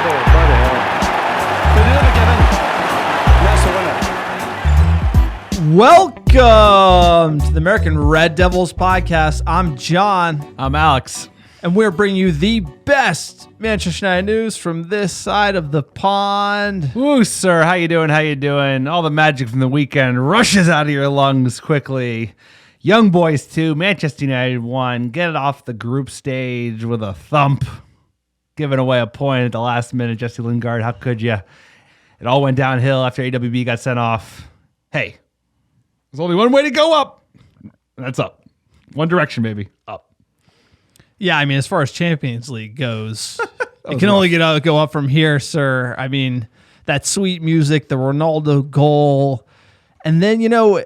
ball. Bloody hell. They never give in. That's the winner. Welcome to the American Red Devils podcast. I'm John. I'm Alex. And we're bringing you the best Manchester United news from this side of the pond. Woo, sir. How you doing? How you doing? All the magic from the weekend rushes out of your lungs quickly. Young boys, too. Manchester United won. Get it off the group stage with a thump. Giving away a point at the last minute. Jesse Lingard, how could you? It all went downhill after AWB got sent off. Hey, there's only one way to go up. And that's up. One direction, baby. Up. Yeah, I mean, as far as Champions League goes, it can only go up from here, sir. I mean, that sweet music, the Ronaldo goal, and then,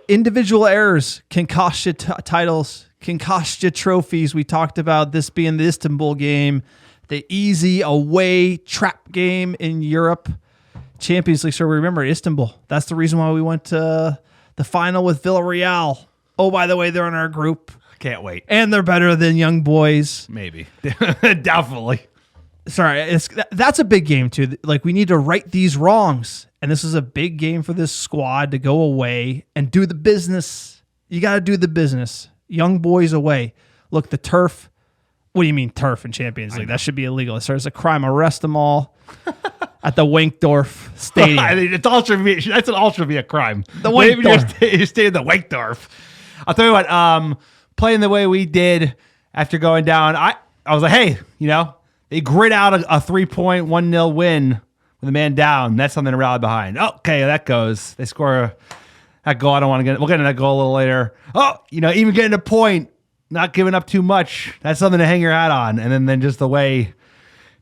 individual errors can cost you titles, can cost you trophies. We talked about this being the Istanbul game, the easy away trap game in Europe. Champions League, sir, remember Istanbul. That's the reason why we went to the final with Villarreal. Oh, by the way, they're in our group. Can't wait. And they're better than Young Boys. Maybe. Doubtfully. Sorry, that's a big game, too. Like, we need to right these wrongs. And this is a big game for this squad to go away and do the business. You got to do the business. Young Boys away. Look, the turf. What do you mean turf in Champions League? That should be illegal. It's a crime. Arrest them all at the Wankdorf Stadium. I mean, that's an ultra be a crime. The Wankdorf. You stay in the Wankdorf. I'll tell you what, playing the way we did after going down, I was like, hey, they grit out a 3-point 1-0 win with a man down. That's something to rally behind. Okay, that goes. They score that goal. We'll get into that goal a little later. Even getting a point, not giving up too much. That's something to hang your hat on. And then just the way,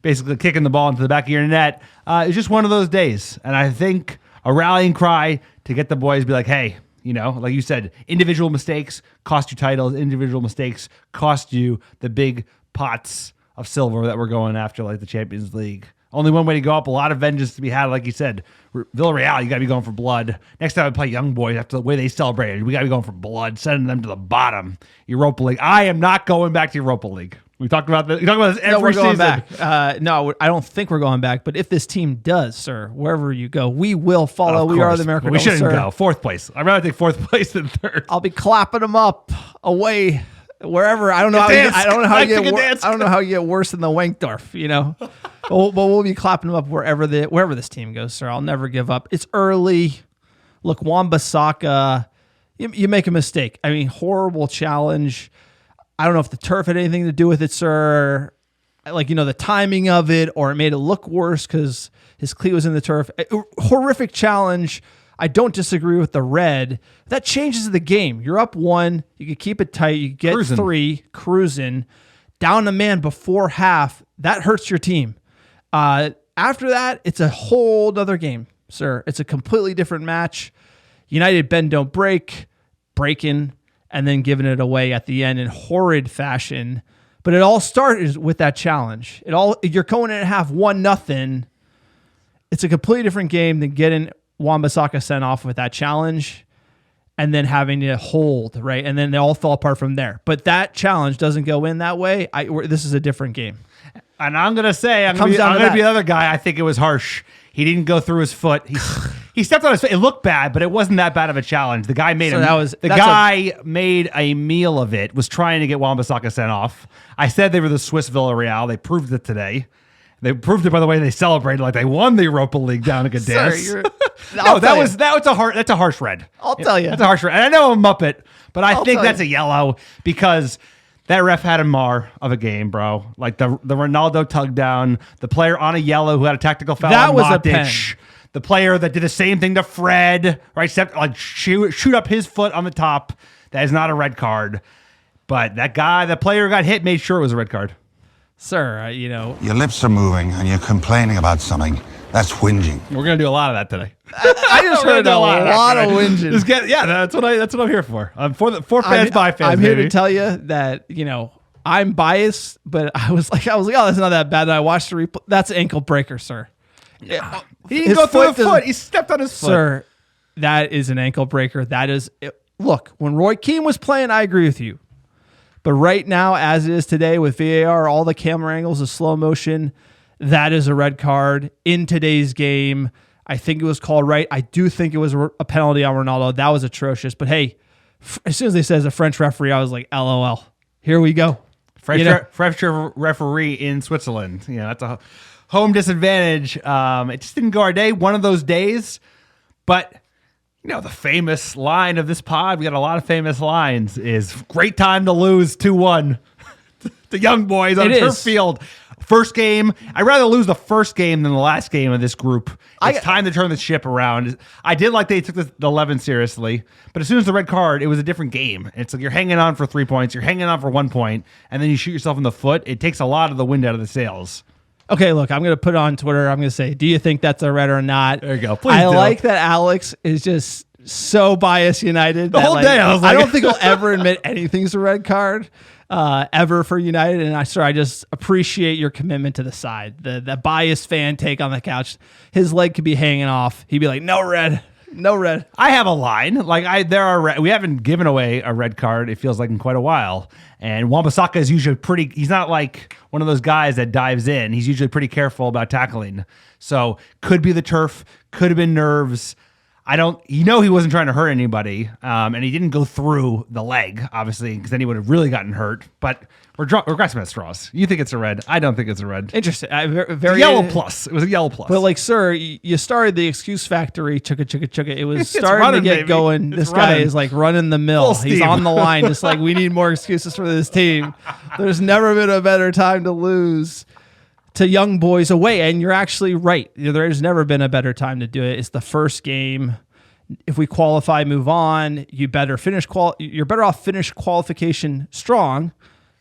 basically kicking the ball into the back of your net. It's just one of those days. And I think a rallying cry to get the boys to be like, hey, like you said, individual mistakes cost you titles. Individual mistakes cost you the big pots of silver that we're going after, like the Champions League. Only one way to go up. A lot of vengeance to be had, like you said. Villarreal, you got to be going for blood. Next time I play Young Boys, after the way they celebrated, we got to be going for blood, sending them to the bottom. Europa League. I am not going back to Europa League. We talked about this. We talk about this every season. Back. No, I don't think we're going back. But if this team does, sir, wherever you go, we will follow. We are the American. We shouldn't go. Fourth place. I'd rather take fourth place than third. I'll be clapping them up away wherever. I don't know how you get worse than the Wankdorf. But we'll be clapping them up wherever this team goes, sir. I'll never give up. It's early. Look, Wan-Bissaka, you make a mistake. I mean, horrible challenge. I don't know if the turf had anything to do with it, sir. Like, the timing of it, or it made it look worse because his cleat was in the turf. Horrific challenge. I don't disagree with the red. That changes the game. You're up 1. You can keep it tight. You get cruising. 3, cruising. Down a man before half. That hurts your team. After that, it's a whole other game, sir. It's a completely different match. United bend, don't break. Breaking. And then giving it away at the end in horrid fashion. But it all started with that challenge. You're going in at half 1-0. It's a completely different game than getting Wan-Bissaka sent off with that challenge and then having to hold, right? And then they all fall apart from there. But that challenge doesn't go in that way. This is a different game. And I'm going to say, I'm going to be the other guy. I think it was harsh. He didn't go through his foot. He stepped on his foot. It looked bad, but it wasn't that bad of a challenge. The guy made made a meal of it, was trying to get Wan-Bissaka sent off. I said they were the Swiss Villarreal. They proved it today. They proved it by the way they celebrated, like they won the Europa League down in Gdansk. That's a harsh red. I'll tell you. That's a harsh red. And I know I'm a Muppet, but I think that's a yellow because that ref had a mar of a game, bro. Like the Ronaldo tug down, the player on a yellow who had a tactical foul. That was Matic, a pen. The player that did the same thing to Fred, right? Shoot up his foot on the top. That is not a red card. But the player who got hit made sure it was a red card. Sir, Your lips are moving and you're complaining about something. That's whinging. We're going to do a lot of that today. I just heard a lot of whinging. That's what I'm here for. I'm for fans by fans. I'm here to tell you that, I'm biased, but I was like, oh, that's not that bad. And I watched the replay. That's an ankle breaker, sir. Yeah. He didn't go through the foot. He stepped on his foot. Sir, that is an ankle breaker. Look, when Roy Keane was playing, I agree with you. But right now, as it is today with VAR, all the camera angles, the slow motion, that is a red card in today's game. I think it was called right. I do think it was a penalty on Ronaldo. That was atrocious. But hey, as soon as they said it's a French referee, I was like, LOL. Here we go. French referee in Switzerland. That's a home disadvantage. It just didn't go our day. One of those days. But, the famous line of this pod, we got a lot of famous lines, is great time to lose 2-1. The young boys on turf field. First game. I'd rather lose the first game than the last game of this group. It's time to turn the ship around. I did like they took the 11 seriously, but as soon as the red card, it was a different game. It's like you're hanging on for 3 points, you're hanging on for 1 point, and then you shoot yourself in the foot. It takes a lot of the wind out of the sails. Okay, look, I'm going to put it on Twitter. I'm going to say, do you think that's a red or not? There you go. Please I like that Alex is just so biased United. The whole day, I was like, I don't think he'll ever admit anything's a red card. Ever for United, and I just appreciate your commitment to the side. The biased fan take on the couch. His leg could be hanging off. He'd be like, no red. I have a line. We haven't given away a red card, it feels like, in quite a while. And Wan-Bissaka is usually he's not like one of those guys that dives in. He's usually pretty careful about tackling. So could be the turf, could have been nerves. He wasn't trying to hurt anybody, and he didn't go through the leg, obviously, because then he would have really gotten hurt. But we're grasping at straws. You think it's a red? I don't think it's a red. Interesting. Very yellow plus. It was a yellow plus. But sir, you started the excuse factory. Chugga. It was starting to get going. This guy is like running the mill. He's on the line, just like we need more excuses for this team. There's never been a better time to lose to young boys away, and you're actually right. There's never been a better time to do it. It's the first game. If we qualify, move on. You're better off finish qualification strong,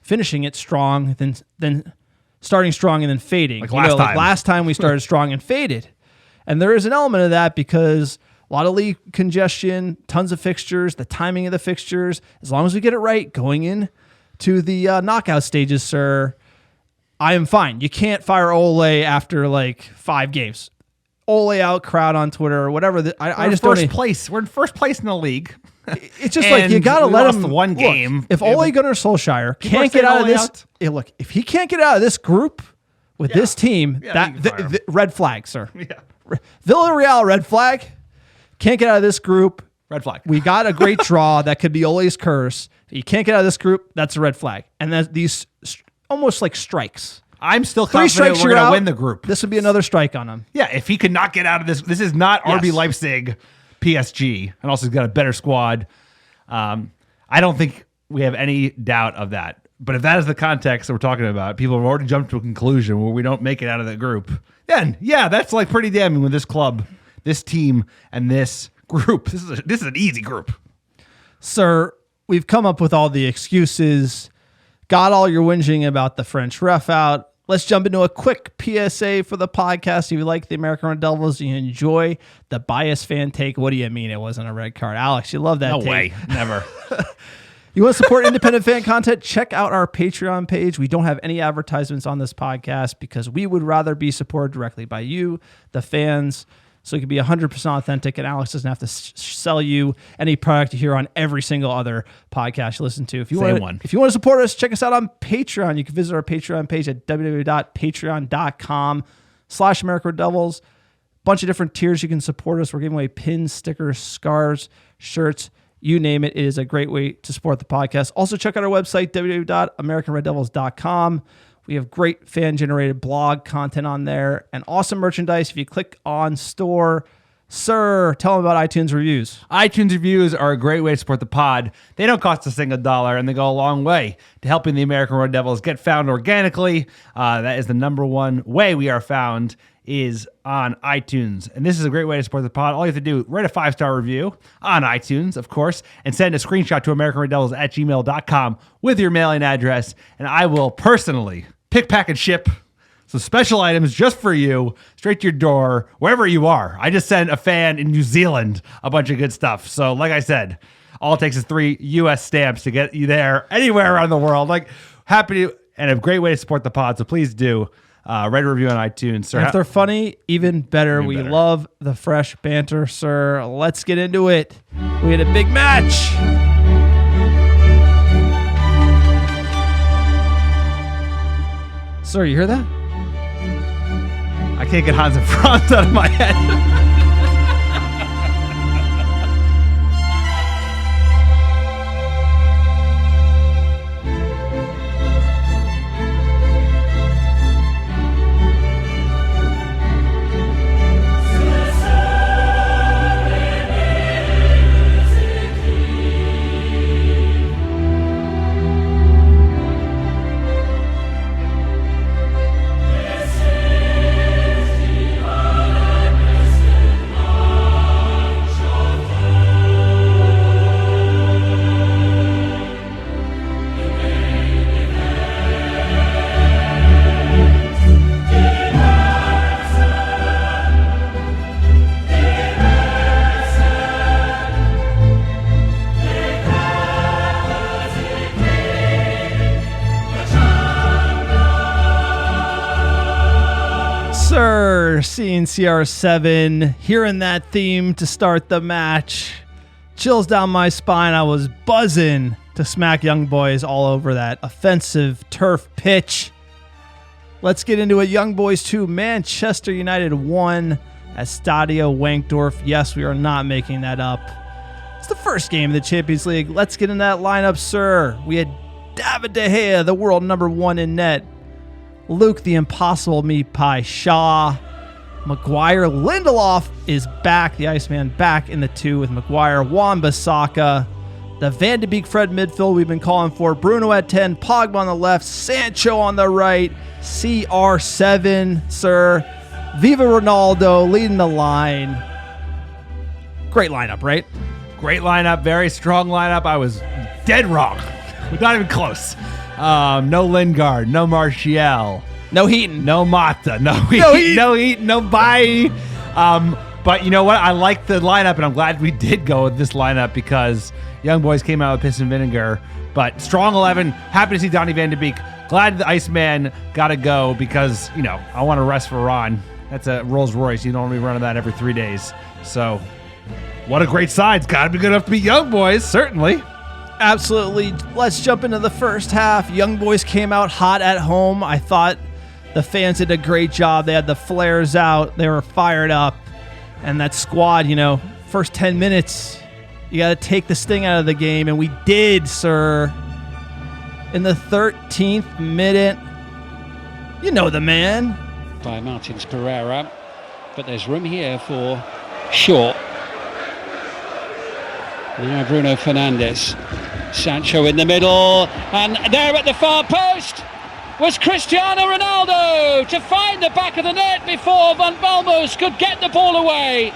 finishing it strong than starting strong and then fading. Last time we started strong and faded, and there is an element of that because a lot of league congestion, tons of fixtures, the timing of the fixtures. As long as we get it right going in to the knockout stages, sir, I am fine. You can't fire Ole after 5 games. Ole out, crowd on Twitter or whatever. I just don't. We're in first place in the league. It's just you got to let him. One game. If Ole Gunnar Solskjaer can't get out of this, if he can't get out of this group with this team, the red flag, sir. Yeah. Villarreal, red flag. Can't get out of this group. Red flag. We got a great draw that could be Ole's curse. If you can't get out of this group, that's a red flag. And these almost like strikes. I'm still confident we're going to win the group. This would be another strike on him. Yeah, if he could not get out of this. This is not RB Leipzig, PSG. And also he's got a better squad. I don't think we have any doubt of that. But if that is the context that we're talking about, people have already jumped to a conclusion where we don't make it out of the group. Then, that's pretty damning with this club, this team, and this group. This is an easy group. Sir, we've come up with all the excuses. Got all your whinging about the French ref out. Let's jump into a quick PSA for the podcast. If you like the American Red Devils, you enjoy the biased fan take. What do you mean it wasn't a red card? Alex, you love that take. No way. Never. You want to support independent fan content? Check out our Patreon page. We don't have any advertisements on this podcast because we would rather be supported directly by you, the fans, so it can be 100% authentic, and Alex doesn't have to sell you any product you hear on every single other podcast you listen to. If you want to support us, check us out on Patreon. You can visit our Patreon page at www.patreon.com/AmericanRedDevils. Bunch of different tiers you can support us. We're giving away pins, stickers, scarves, shirts, you name it. It is a great way to support the podcast. Also, check out our website, www.AmericanRedDevils.com. We have great fan-generated blog content on there and awesome merchandise. If you click on store, sir, tell them about iTunes reviews. iTunes reviews are a great way to support the pod. They don't cost us $1, and they go a long way to helping the American Red Devils get found organically. That is the number one way we are found is on iTunes. And this is a great way to support the pod. All you have to do, write a 5-star review on iTunes, of course, and send a screenshot to AmericanRedDevils@gmail.com with your mailing address. And I will personally pick, pack, and ship some special items just for you, straight to your door, wherever you are. I just sent a fan in New Zealand a bunch of good stuff. So like I said, all it takes is 3 U.S. stamps to get you there anywhere around the world. Happy to, and a great way to support the pod. So please do. Write a review on iTunes, sir. And if they're funny, even better. We love the fresh banter, sir. Let's get into it. We had a big match. Sir, you hear that? I can't get Hans and Franz out of my head. Sir, seeing CR7, hearing that theme to start the match, chills down my spine. I was buzzing to smack Young Boys all over that offensive turf pitch. Let's get into it. Young Boys 2, Manchester United 1 at Stadio Wankdorf. Yes, we are not making that up. It's the first game of the Champions League. Let's get in that lineup, sir. We had David De Gea, the world number 1 in net. Luke, the impossible meat pie Shaw. Maguire. Lindelof is back. The Iceman back in the 2 with Maguire. Wan-Bissaka. The Van de Beek Fred midfield we've been calling for. Bruno at 10. Pogba on the left. Sancho on the right. CR7, sir. Viva Ronaldo leading the line. Great lineup, right? Great lineup. Very strong lineup. I was dead wrong. Not even close. No Lingard, no Martial, no Heaton, no Mata, no Heaton, no Bailly. But you know what? I like the lineup, and I'm glad we did go with this lineup because Young Boys came out with piss and vinegar. But strong 11. Happy to see Donny Van de Beek. Glad the Iceman got to go because, you know, I want to rest for Ron. That's a Rolls Royce. You don't want to be running that every 3 days. So what a great side. It's got to be good enough to beat Young Boys, certainly. Absolutely. Let's jump into the first half. Young Boys came out hot at home. I thought the fans did a great job. They had the flares out. They were fired up. And that squad, you know, first 10 minutes, you got to take the sting out of the game. And we did, sir. In the 13th minute, you know the man. By Martins Pereira. But there's room here for Shaw. Now Bruno Fernandes. Sancho in the middle, and there at the far post was Cristiano Ronaldo to find the back of the net before Van Balmos could get the ball away.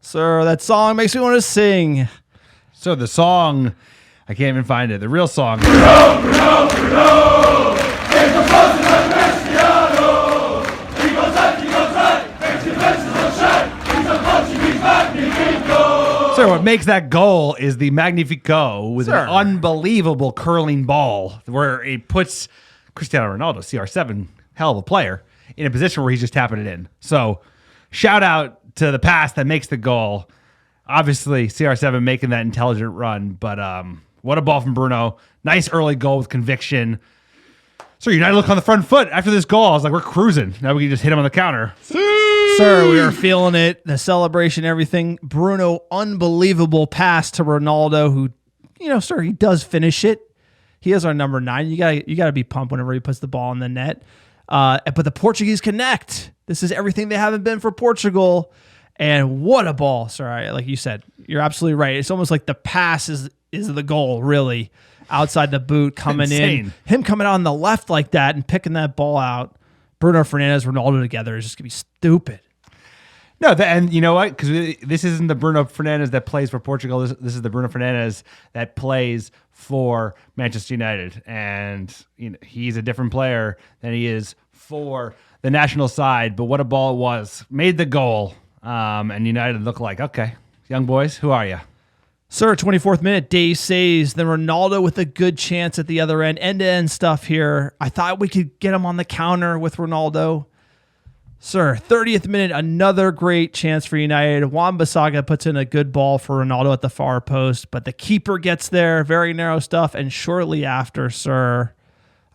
Sir, that song makes me want to sing. So the song, I can't even find it. The real song. Sir, what makes that goal is the Magnifico with an unbelievable curling ball where it puts Cristiano Ronaldo, CR7, hell of a player, in a position where he's just tapping it in. So shout out to the pass that makes the goal. Obviously, CR7 making that intelligent run, but what a ball from Bruno. Nice early goal with conviction. So United look on the front foot after this goal. I was like, we're cruising. Now we can just hit him on the counter. Sir, we are feeling it. The celebration, everything. Bruno, unbelievable pass to Ronaldo, who, you know, sir, he does finish it. He is our number 9. You gotta be pumped whenever he puts the ball in the net. But the Portuguese connect. This is everything they haven't been for Portugal. And what a ball, sir. Like you said, you're absolutely right. It's almost like the pass is the goal, really. Outside the boot, coming in. Him coming out on the left like that and picking that ball out. Bruno Fernandes, Ronaldo together is just going to be stupid. No, and you know what? Because this isn't the Bruno Fernandes that plays for Portugal. This is the Bruno Fernandes that plays for Manchester United. And you know, he's a different player than he is for the national side. But what a ball it was. Made the goal. And United look like, okay, Young Boys, who are you? Sir, 24th minute, Dave saves. Then Ronaldo with a good chance at the other end. End-to-end stuff here. I thought we could get him on the counter with Ronaldo. Sir, 30th minute, another great chance for United. Wan-Bissaka puts in a good ball for Ronaldo at the far post, but the keeper gets there, very narrow stuff, and shortly after, sir,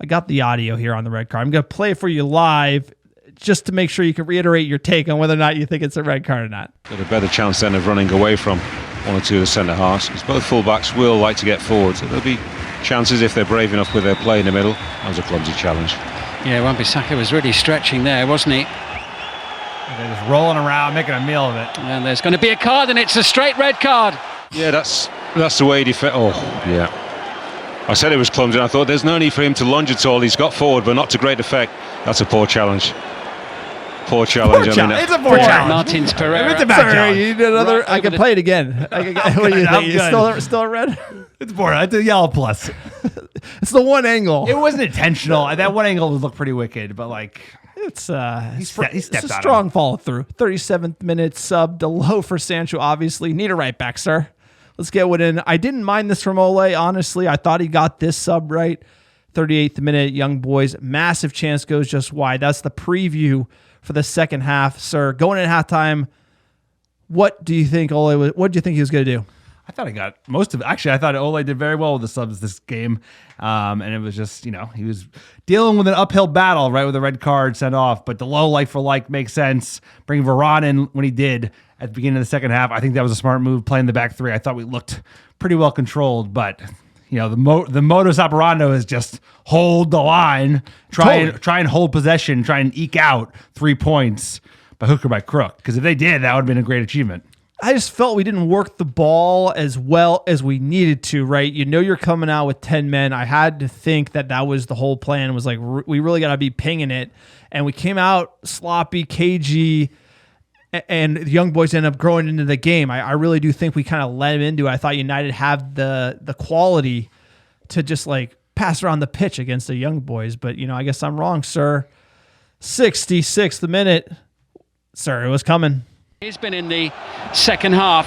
I got the audio here on the red card. I'm going to play it for you live just to make sure you can reiterate your take on whether or not you think it's a red card or not. Got a better chance then of running away from one or two of the centre halves, because both full-backs will like to get forward, so there'll be chances if they're brave enough with their play in the middle. That was a clumsy challenge. Yeah, Wan-Bissaka was really stretching there, wasn't he? They're just rolling around, making a meal of it. And there's going to be a card, and it's a straight red card. Yeah, that's the way he defends. Oh, yeah. I said it was clumsy, and I thought there's no need for him to lunge at all. He's got forward, but not to great effect. That's a poor challenge. Poor challenge. It's a poor challenge. Martins Pereira. It's a bad Sorry, challenge. you need another. Right I can over play it again. What do you I'm think? good. Still a red? It's boring. It's a yellow plus. It's the one angle. It wasn't intentional. That one angle would look pretty wicked, but like It's he stepped it's a on strong follow through. 37th minute sub to low for Sancho. Obviously, need a right back, sir. Let's get one in. I didn't mind this from Ole. Honestly, I thought he got this sub right. 38th minute, Young Boys, massive chance goes just wide. That's the preview for the second half, sir. Going in halftime, what do you think Ole? What do you think he was going to do? I thought he got most of it. Actually, I thought Ole did very well with the subs this game. And it was just, he was dealing with an uphill battle, right, with a red card sent off. But the low like for like makes sense. Bring Varane in when he did at the beginning of the second half. I think that was a smart move, playing the back three. I thought we looked pretty well controlled. But, the modus operandi is just hold the line, try and hold possession, try and eke out 3 points by hook or by crook. Because if they did, that would have been a great achievement. I just felt we didn't work the ball as well as we needed to, right? You're coming out with 10 men. I had to think that was the whole plan, was like, we really got to be pinging it. And we came out sloppy, cagey, and the Young Boys end up growing into the game. I really do think we kind of let them into it. I thought United had the quality to just like pass around the pitch against the Young Boys. But, I guess I'm wrong, sir. 66th minute. Sir, it was coming. He's been in the second half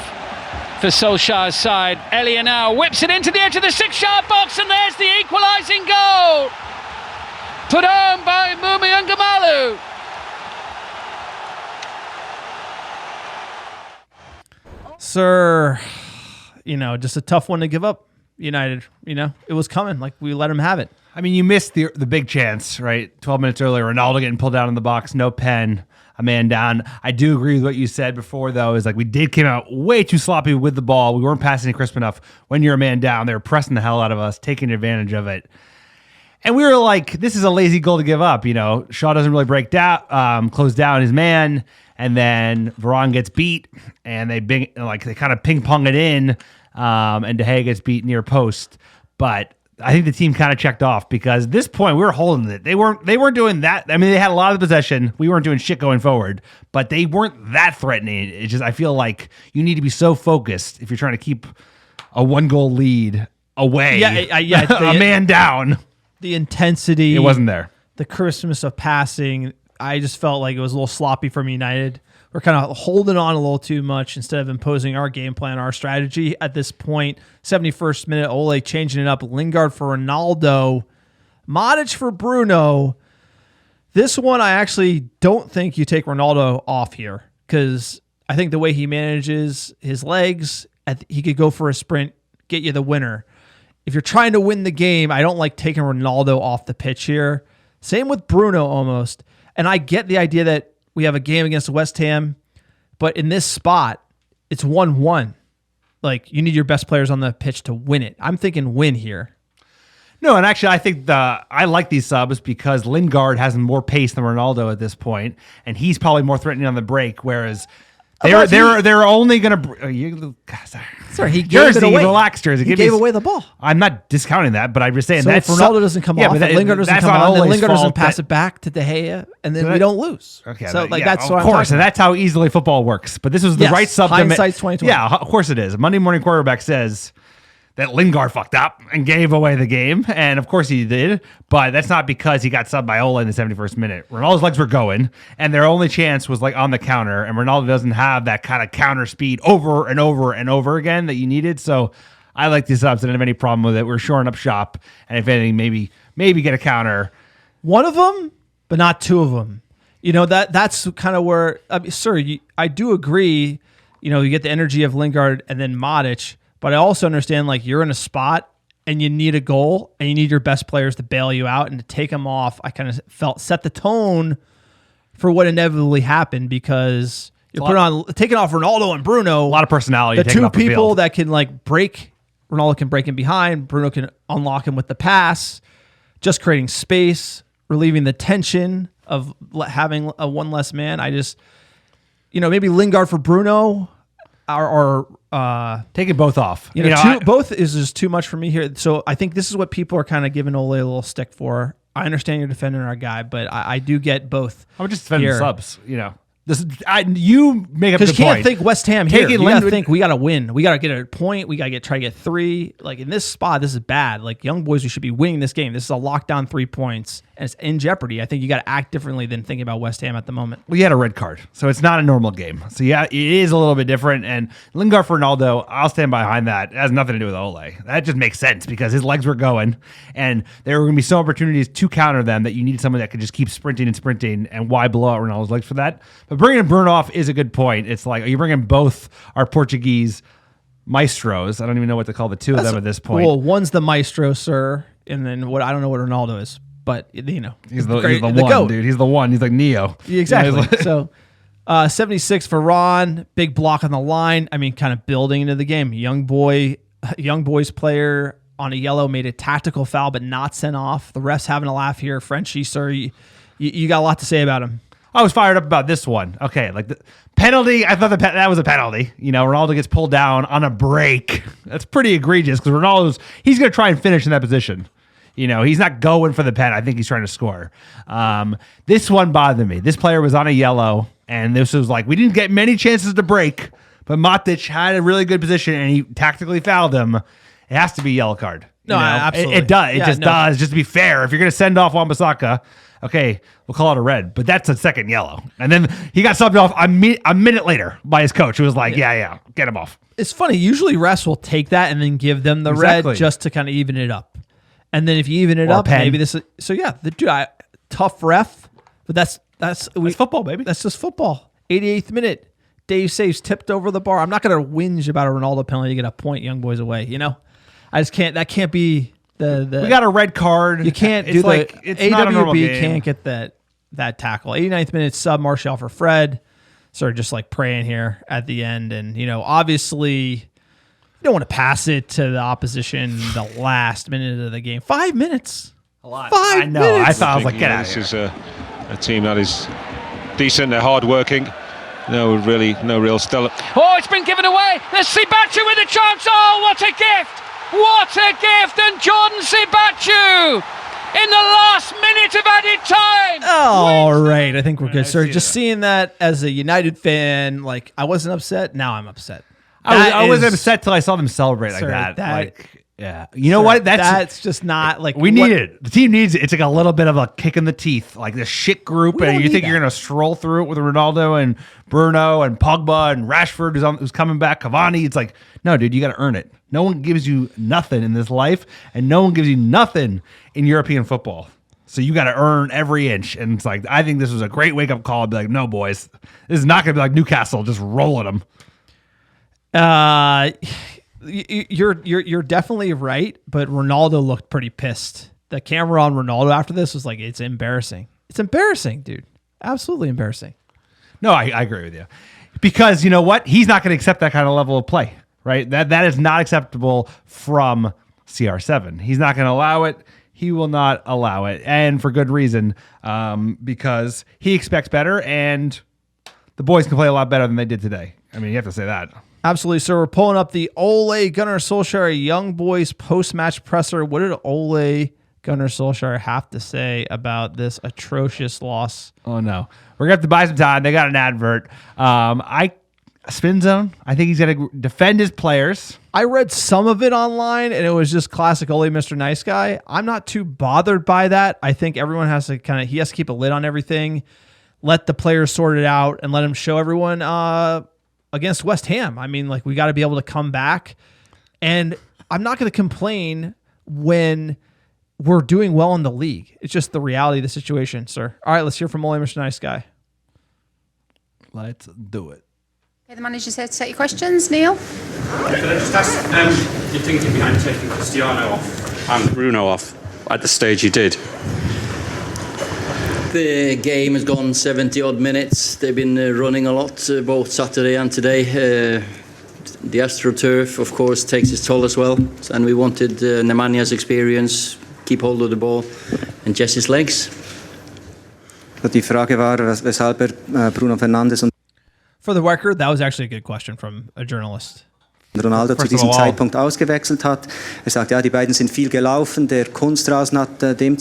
for Solskjaer's side. Elia now whips it into the edge of the 6-yard box, and there's the equalising goal. Put home by Mumi Ungamalu. Sir, just a tough one to give up. United, it was coming. Like, we let him have it. I mean, you missed the big chance, right? 12 minutes earlier, Ronaldo getting pulled down in the box, no pen. A man down. I do agree with what you said before, though, is like we came out way too sloppy with the ball. We weren't passing it crisp enough. When you're a man down, they were pressing the hell out of us, taking advantage of it. And we were like, this is a lazy goal to give up. Shaw doesn't really break down, close down his man, and then Varane gets beat, and they kind of ping pong it in, and De Gea gets beat near post. But I think the team kind of checked off, because at this point we were holding it. They weren't doing that. I mean, they had a lot of the possession. We weren't doing shit going forward, but they weren't that threatening. It's just, I feel like you need to be so focused if you're trying to keep a 1-goal lead away. Yeah, a man down. The intensity. It wasn't there. The crispness of passing. I just felt like it was a little sloppy from United. We're kind of holding on a little too much instead of imposing our game plan, our strategy at this point. 71st minute, Ole changing it up. Lingard for Ronaldo. Modric for Bruno. This one, I actually don't think you take Ronaldo off here, because I think the way he manages his legs, he could go for a sprint, get you the winner. If you're trying to win the game, I don't like taking Ronaldo off the pitch here. Same with Bruno almost. And I get the idea that we have a game against West Ham, but in this spot, it's 1-1. Like, you need your best players on the pitch to win it. I'm thinking win here. No, and actually, I think I like these subs because Lingard has more pace than Ronaldo at this point, and he's probably more threatening on the break, whereas they're only going to. Sorry, he gave Jersey, it away. Relax, Jersey. He gave away the ball. I'm not discounting that, but I'm just saying So that's if Ronaldo doesn't come off, and Lingard doesn't come on, then Lingard doesn't pass it back to De Gea, and then we don't lose. Okay, so that's what of I'm course, talking and that's how easily football works. But this was the right sub. Hindsight's 2020. Yeah, of course it is. A Monday morning quarterback says that Lingard fucked up and gave away the game, and of course he did. But that's not because he got subbed by Ola in the 71st minute. Ronaldo's legs were going, and their only chance was like on the counter, and Ronaldo doesn't have that kind of counter speed over and over and over again that you needed. So I like these subs. I didn't have any problem with it. We're shoring up shop, and if anything, maybe get a counter. One of them, but not two of them. That's kind of where, sir, I do agree. You get the energy of Lingard and then Modic, but I also understand like you're in a spot and you need a goal and you need your best players to bail you out and to take them off. I kind of felt set the tone for what inevitably happened because you're taking off Ronaldo and Bruno. A lot of personality. The two people that can like break, Ronaldo can break him behind, Bruno can unlock him with the pass, just creating space, relieving the tension of having a one less man. I just, maybe Lingard for Bruno or taking both off. Both is just too much for me here. So I think this is what people are kind of giving Ole a little stick for. I understand you're defending our guy, but I do get both. I'm just defending the subs, you make up the point. Because you can't think West Ham here. You got to think we got to win. We got to get a point. We got to try to get 3. Like in this spot, this is bad. Like young boys, we should be winning this game. This is a lockdown 3 points, and it's in jeopardy. I think you got to act differently than thinking about West Ham at the moment. Well, you had a red card, so it's not a normal game. So yeah, it is a little bit different. And Lingard for Ronaldo, I'll stand behind that. It has nothing to do with Ole. That just makes sense because his legs were going, and there were going to be some opportunities to counter them that you need someone that could just keep sprinting, and why blow out Ronaldo's legs for that? But bringing Bruno off is a good point. It's like you're bringing both our Portuguese maestros. I don't even know what to call the two of them at this point. Well, one's the maestro, sir, and then I don't know what Ronaldo is, but he's the one, GOAT. Dude. He's the one. He's like Neo. Exactly. So 76 for Ron, big block on the line. I mean, kind of building into the game. Young boys player on a yellow made a tactical foul, but not sent off. The refs having a laugh here. Frenchie, sir, you got a lot to say about him. I was fired up about this one. Okay, like the penalty, I thought that was a penalty. Ronaldo gets pulled down on a break. That's pretty egregious because he's going to try and finish in that position. He's not going for the pen. I think he's trying to score. This one bothered me. This player was on a yellow, and this was like, we didn't get many chances to break, but Matic had a really good position, and he tactically fouled him. It has to be a yellow card. No, absolutely. It does. It does. Just to be fair, if you're going to send off Wan-Bissaka, okay, we'll call it a red, but that's a second yellow. And then he got subbed off a minute later by his coach, who was like, yeah, get him off. It's funny. Usually refs will take that and then give them the red just to kind of even it up. And then if you even it up, maybe this is... So yeah, tough ref, but that's football, baby. That's just football. 88th minute, Dave saves tipped over the bar. I'm not going to whinge about a Ronaldo penalty to get a point young boys away, I just can't... That can't be... We got a red card. You can't do it's not a normal game. Can't get that tackle. 89th minute sub Martial for Fred. Sort of just like praying here at the end. And, obviously you don't want to pass it to the opposition the last minute of the game. 5 minutes. A lot. 5 minutes. I thought, I was like, get out of here. This is a team that is decent. They're hard-working. No real stellar. Oh, it's been given away. There's Sibachu with a chance. Oh, what a gift. What a gift, and Jordan Sibachu in the last minute of added time. All right, I think we're good, sir. Just seeing that as a United fan, like I wasn't upset. Now I'm upset. I was upset till I saw them celebrate like that. Yeah, what? That's just not like we need it. The team needs it. It's like a little bit of a kick in the teeth, like this shit group, and you think you're gonna stroll through it with Ronaldo and Bruno and Pogba and Rashford who's coming back, Cavani. It's like, no, dude, you got to earn it. No one gives you nothing in this life, and no one gives you nothing in European football. So you got to earn every inch. And it's like, I think this was a great wake up call. I'd be like, no, boys, this is not gonna be like Newcastle, just rolling them. You're definitely right, but Ronaldo looked pretty pissed. The camera on Ronaldo after this was like, it's embarrassing. It's embarrassing, dude. Absolutely embarrassing. No, I agree with you. Because you know what? He's not going to accept that kind of level of play, right? That is not acceptable from CR7. He's not going to allow it. He will not allow it. And for good reason, because he expects better, and the boys can play a lot better than they did today. I mean, you have to say that. Absolutely, sir. We're pulling up the Ole Gunnar Solskjaer Young Boys post-match presser. What did Ole Gunnar Solskjaer have to say about this atrocious loss? Oh, no. We're going to have to buy some time. They got an advert. Spin zone. I think he's going to defend his players. I read some of it online, and it was just classic Ole, Mr. Nice Guy. I'm not too bothered by that. I think everyone has to he has to keep a lid on everything, let the players sort it out, and let him show everyone against West Ham. I mean, like, we got to be able to come back. And I'm not going to complain when we're doing well in the league. It's just the reality of the situation, sir. All right, let's hear from Ole, Mr. Nice Guy. Let's do it. Okay, the manager's here to take your questions. Neil? Could I just ask your thinking behind taking Cristiano off and Bruno off at the stage you did? The game has gone 70 odd minutes. They've been running a lot, both Saturday and today. The AstroTurf, of course, takes its toll as well. And we wanted Nemanja experience, keep hold of the ball, and Jesse's legs. Die Frage war, weshalb Bruno Fernandes und For the record, that was actually a good question from a journalist. Ronaldo zu diesem Zeitpunkt ausgewechselt hat. Sagt, ja, die beiden sind viel gelaufen, der Kunstrasen hat dem...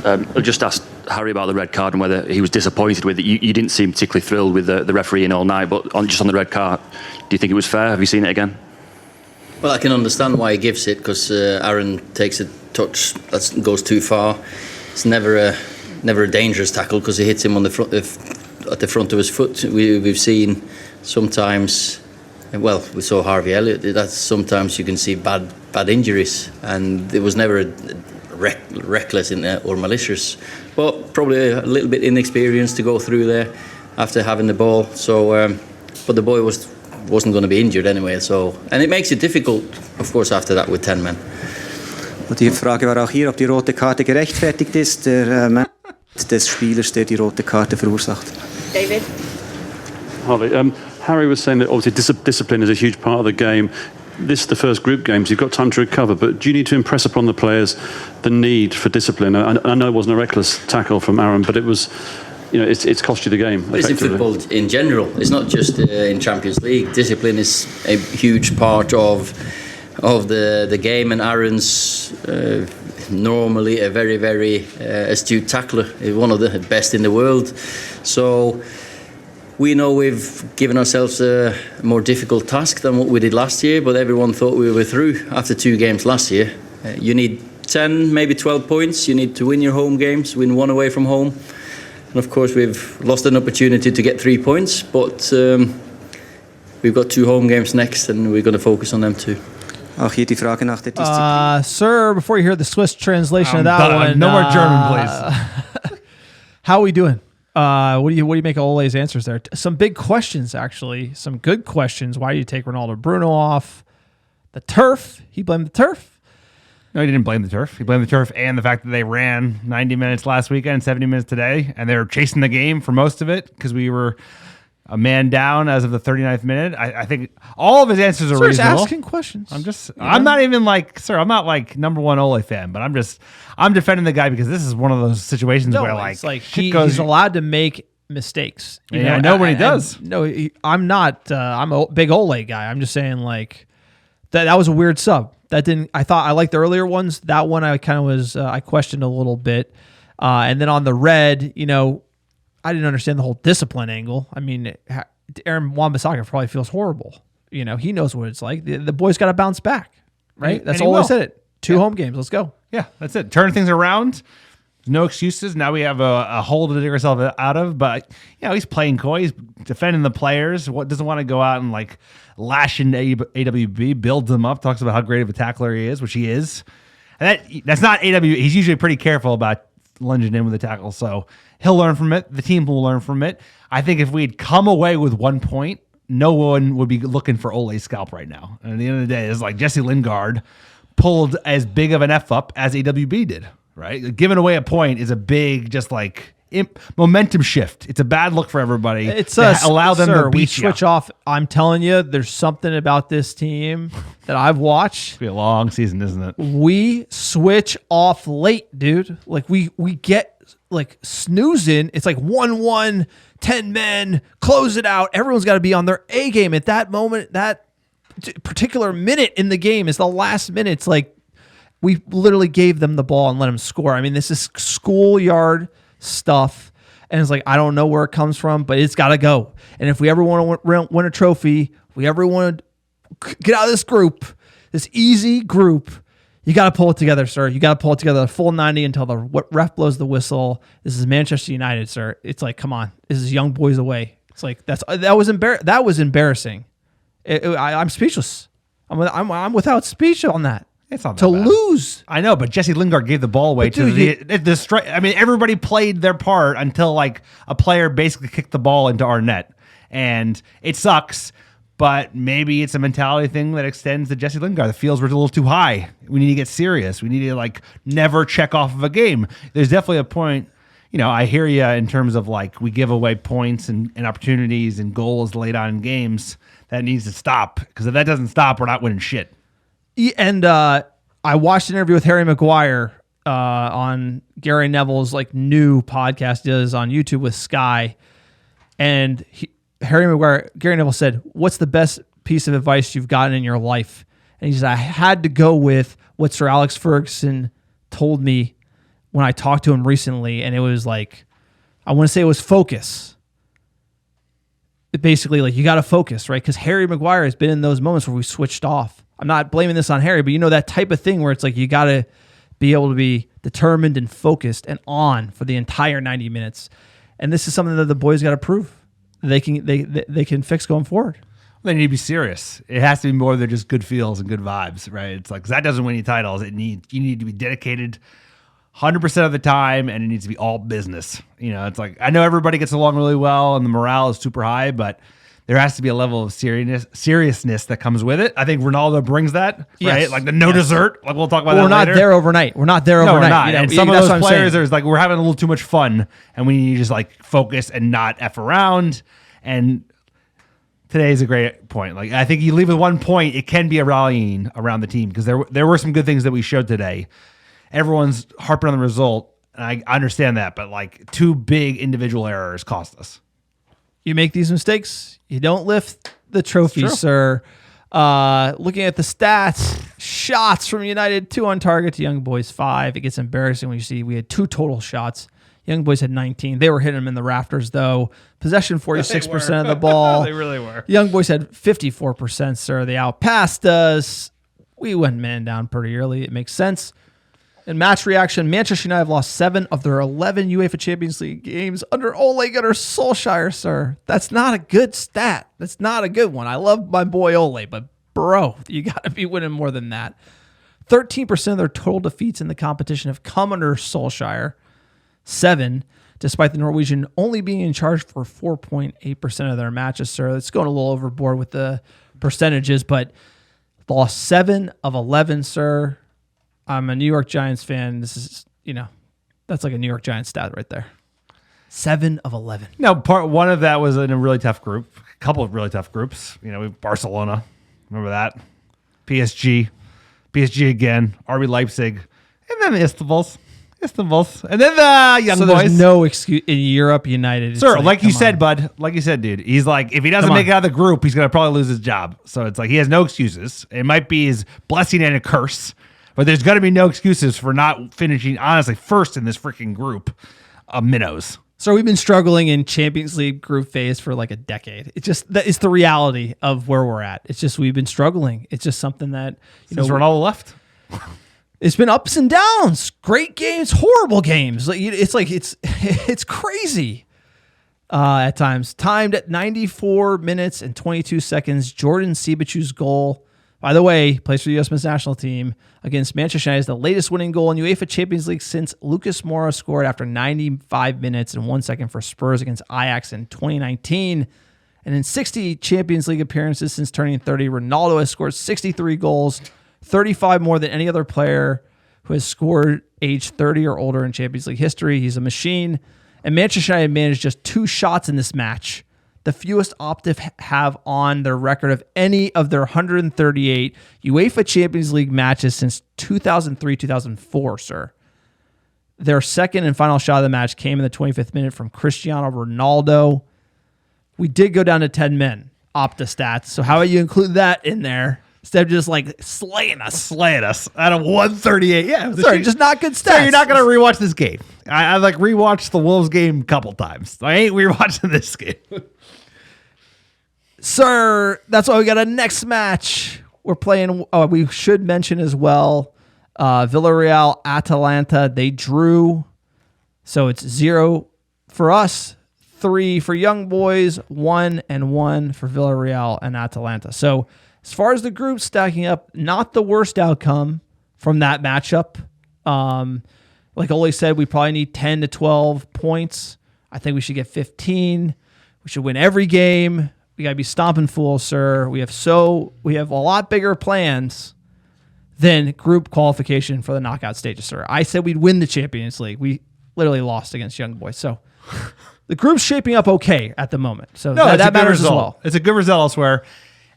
I just asked Harry about the red card and whether he was disappointed with it. You didn't seem particularly thrilled with the referee in all night, but just on the red card, do you think it was fair? Have you seen it again? Well, I can understand why he gives it, because Aaron takes a touch that goes too far. It's never a dangerous tackle because he hits him on the front at the front of his foot. We've seen sometimes, well, we saw Harvey Elliott. That sometimes you can see bad injuries, and it was never reckless or malicious, but probably a little bit inexperienced to go through there after having the ball. So, but the boy wasn't going to be injured anyway. So, and it makes it difficult, of course, after that with 10 men. Die Frage war auch hier, ob die rote Karte gerechtfertigt ist, der Mann des Spielers, der die rote Karte verursacht. David? Harvey, Harry was saying that obviously discipline is a huge part of the game. This is the first group game, so you've got time to recover, but do you need to impress upon the players the need for discipline? I know it wasn't a reckless tackle from Aaron, but it was, it's cost you the game. It's in football in general. It's not just in Champions League. Discipline is a huge part of the game, and Aaron's normally a very, very astute tackler, one of the best in the world. So we know we've given ourselves a more difficult task than what we did last year, but everyone thought we were through after 2 games last year. You need 10, maybe 12 points. You need to win your home games, win 1 away from home. And of course, we've lost an opportunity to get 3 points, but we've got 2 home games next, and we're going to focus on them too. Auch hier die Frage nach der Disziplin. Sir, before you hear the Swiss translation of that one. No more German, please. How are we doing? What do you make of Ole's answers there? Some big questions, actually. Some good questions. Why do you take Ronaldo Bruno off? The turf. He blamed the turf. No, he didn't blame the turf. He blamed the turf and the fact that they ran 90 minutes last weekend, 70 minutes today, and they were chasing the game for most of it because we were a man down as of the 39th minute. I think all of his answers are reasonable. Asking questions. I'm not even like, sir, I'm not like number one Ole fan, but I'm defending the guy because this is one of those situations where it's like he's allowed to make mistakes. I know when he does. I'm not. I'm a big Ole guy. I'm just saying like that was a weird sub. I liked the earlier ones. That one I kind of was. I questioned a little bit, and then on the red, I didn't understand the whole discipline angle. I mean, Aaron Wan-Bissaka probably feels horrible. He knows what it's like. The boy's got to bounce back, right? That's all I said it. 2 home games. Let's go. Yeah, that's it. Turn things around. No excuses. Now we have a hole to dig ourselves out of. But, he's playing coy. He's defending the players. Doesn't want to go out and, lash into AWB, builds them up, talks about how great of a tackler he is, which he is. And that's not AWB. He's usually pretty careful about lunging in with the tackle. So he'll learn from it. The team will learn from it. I think if we'd come away with 1 point, no one would be looking for Ole's scalp right now. And at the end of the day, it's like Jesse Lingard pulled as big of an F up as AWB did, right? Giving away a point is a big, momentum shift. It's a bad look for everybody. It's allow them to beat we switch off. I'm telling you, there's something about this team that I've watched. It'll be a long season, isn't it? We switch off late, dude. Like we get snoozing. It's like 1-1, 10 men, close it out. Everyone's got to be on their A game at that moment. That particular minute in the game is the last minute. It's like we literally gave them the ball and let them score. I mean, this is schoolyard stuff, and it's like I don't know where it comes from, but it's got to go. And if we ever want to win a trophy, if we ever want to get out of this group, this easy group, you got to pull it together, sir. You got to pull it together a full 90 until the ref blows the whistle. This is Manchester United, sir. It's like, come on, this is young boys away. It's like that was embarrassing. I'm speechless. I'm without speech on that. It's not to that bad. lose. I know, but Jesse Lingard gave the ball away But dude, the strike. I mean, everybody played their part until like a player basically kicked the ball into our net, and it sucks. But maybe it's a mentality thing that extends to Jesse Lingard. The fields were a little too high. We need to get serious. We need to like never check off of a game. There's definitely a point. You know, I hear you in terms of like we give away points and opportunities and goals late on in games. That needs to stop, because if that doesn't stop, we're not winning shit. And I watched an interview with Harry Maguire on Gary Neville's like new podcast he does on YouTube with Sky, and Gary Neville said, "What's the best piece of advice you've gotten in your life?" And he said, "I had to go with what Sir Alex Ferguson told me when I talked to him recently, and it was like, I want to say it was focus." Basically, like, you got to focus, right? Because Harry Maguire has been in those moments where we switched off. I'm not blaming this on Harry, but you know that type of thing where it's like you got to be able to be determined and focused and on for the entire 90 minutes. And this is something that the boys got to prove they can fix going forward. They need to be serious. It has to be more than just good feels and good vibes, right? It's like, 'cause that doesn't win you titles. You need to be dedicated 100% of the time, and it needs to be all business. You know, it's like, I know everybody gets along really well and the morale is super high, but there has to be a level of seriousness that comes with it. I think Ronaldo brings that, right? Yes. Like the no dessert. Like we'll talk about that We're not later. there overnight. We're not there overnight. We're not. You know, and some of that's those what I'm players, saying. there's like, we're having a little too much fun, and we need to just like focus and not F around. And today is a great point. Like, I think you leave with 1 point, it can be a rallying around the team, because there were some good things that we showed today. Everyone's harping on the result, and I understand that, but like 2 big individual errors cost us. You make these mistakes, you don't lift the trophy, sir. Looking at the stats, shots from United, 2 on target to Young Boys 5. It gets embarrassing when you see we had 2 total shots. Young Boys had 19. They were hitting them in the rafters, though. Possession, 46% of the ball. They really were. Young Boys had 54%, sir. They outpassed us. We went man down pretty early. It makes sense. In match reaction, Manchester United have lost 7 of their 11 UEFA Champions League games under Ole Gunnar Solskjaer, sir. That's not a good stat. That's not a good one. I love my boy Ole, but bro, you got to be winning more than that. 13% of their total defeats in the competition have come under Solskjaer. 7, despite the Norwegian only being in charge for 4.8% of their matches, sir. It's going a little overboard with the percentages, but lost 7 of 11, sir. I'm a New York Giants fan. This is, that's like a New York Giants stat right there. 7 of 11. No, part one of that was in a really tough group. A couple of really tough groups. Barcelona. Remember that? PSG again. RB Leipzig. And then the Istanbuls. And then the Young Boys. There's no excuse in Europe United. Sir, like you said, bud. Like you said, dude. He's like, if he doesn't make it out of the group, he's going to probably lose his job. So it's like he has no excuses. It might be his blessing and a curse. But there's got to be no excuses for not finishing, honestly, first in this freaking group of minnows. So we've been struggling in Champions League group phase for like a decade. It's just that it's the reality of where we're at. It's just we've been struggling. It's just something that Since Ronaldo left. It's been ups and downs. Great games, horrible games. It's crazy at times. Timed at 94 minutes and 22 seconds. Jordan Sibachu's goal. By the way, plays for the U.S. men's national team against Manchester United is the latest winning goal in UEFA Champions League since Lucas Moura scored after 95 minutes and 1 second for Spurs against Ajax in 2019. And in 60 Champions League appearances since turning 30, Ronaldo has scored 63 goals, 35 more than any other player who has scored age 30 or older in Champions League history. He's a machine. And Manchester United managed just 2 shots in this match, the fewest Optiv have on their record of any of their 138 UEFA Champions League matches since 2003-2004, sir. Their second and final shot of the match came in the 25th minute from Cristiano Ronaldo. We did go down to 10 men, Opta stats. So how about you include that in there instead of just like slaying us out of 138. Yeah. Sorry, just not good stats. So you're not going to rewatch this game. I like rewatched the Wolves game a couple times. I ain't rewatching this game. Sir, that's why we got a next match. We're playing, we should mention as well, Villarreal, Atalanta. They drew. So it's 0 for us, 3 for Young Boys, 1-1 for Villarreal and Atalanta. So as far as the group stacking up, not the worst outcome. from that matchup. Like Ole said, we probably need 10 to 12 points. I think we should get 15. We should win every game. We got to be stomping fools, sir. We have a lot bigger plans than group qualification for the knockout stages, sir. I said we'd win the Champions League. We literally lost against Young Boys. So the group's shaping up okay at the moment. So that matters as well. It's a good result elsewhere.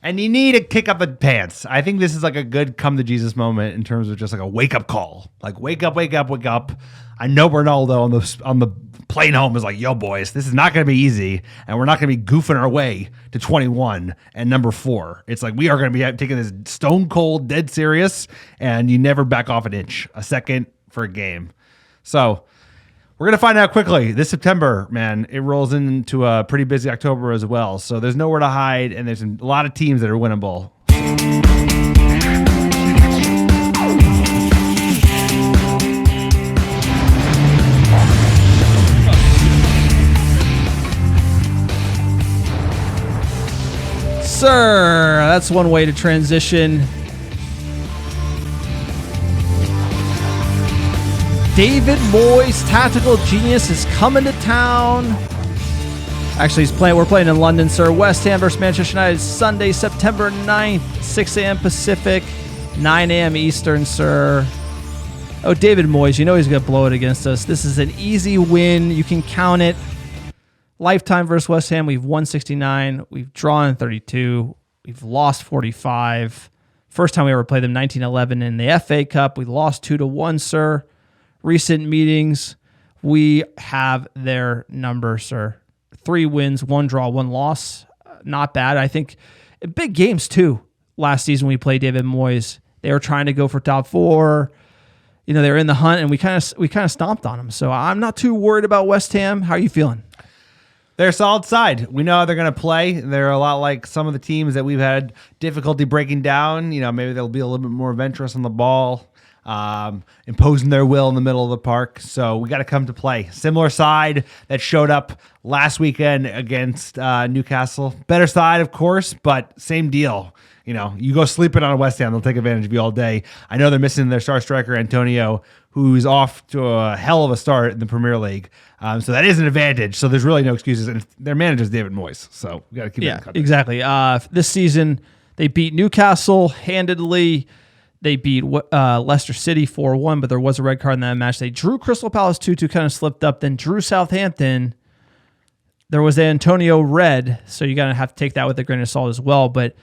And you need to kick up the pants. I think this is like a good come to Jesus moment in terms of just like a wake up call. Like wake up, wake up, wake up. I know Ronaldo on the plane home is like, yo boys, this is not going to be easy, and we're not going to be goofing our way to 21 and number 4. It's like we are going to be taking this stone cold, dead serious, and you never back off an inch, a second for a game. So we're going to find out quickly. This September, man, it rolls into a pretty busy October as well. So there's nowhere to hide, and there's a lot of teams that are winnable. Sir, that's one way to transition. David Moyes, tactical genius, is coming to town. Actually, we're playing in London, sir. West Ham versus Manchester United, Sunday, September 9th, 6 a.m. Pacific, 9 a.m. Eastern, sir. Oh, David Moyes, you know he's going to blow it against us. This is an easy win. You can count it. Lifetime versus West Ham, we've won 69. We've drawn 32. We've lost 45. First time we ever played them, 1911 in the FA Cup. We lost 2-1, sir. Recent meetings, we have their number, sir. 3 wins, 1 draw, 1 loss. Not bad. I think big games, too. Last season we played David Moyes. They were trying to go for top 4. You know, they were in the hunt, and we kind of stomped on them. So I'm not too worried about West Ham. How are you feeling? They're a solid side. We know how they're going to play. They're a lot like some of the teams that we've had difficulty breaking down. You know, maybe they'll be a little bit more adventurous on the ball, imposing their will in the middle of the park. So we got to come to play. Similar side that showed up last weekend against Newcastle. Better side, of course, but same deal. You know, you go sleeping on a West Ham, they'll take advantage of you all day. I know they're missing their star striker, Antonio, who's off to a hell of a start in the Premier League. So that is an advantage. So there's really no excuses. And their manager's David Moyes. So we got to keep that in context. Exactly. This season, they beat Newcastle handedly. They beat Leicester City 4-1, but there was a red card in that match. They drew Crystal Palace 2-2, kind of slipped up, then drew Southampton. There was the Antonio red, so you got to have to take that with a grain of salt as well. But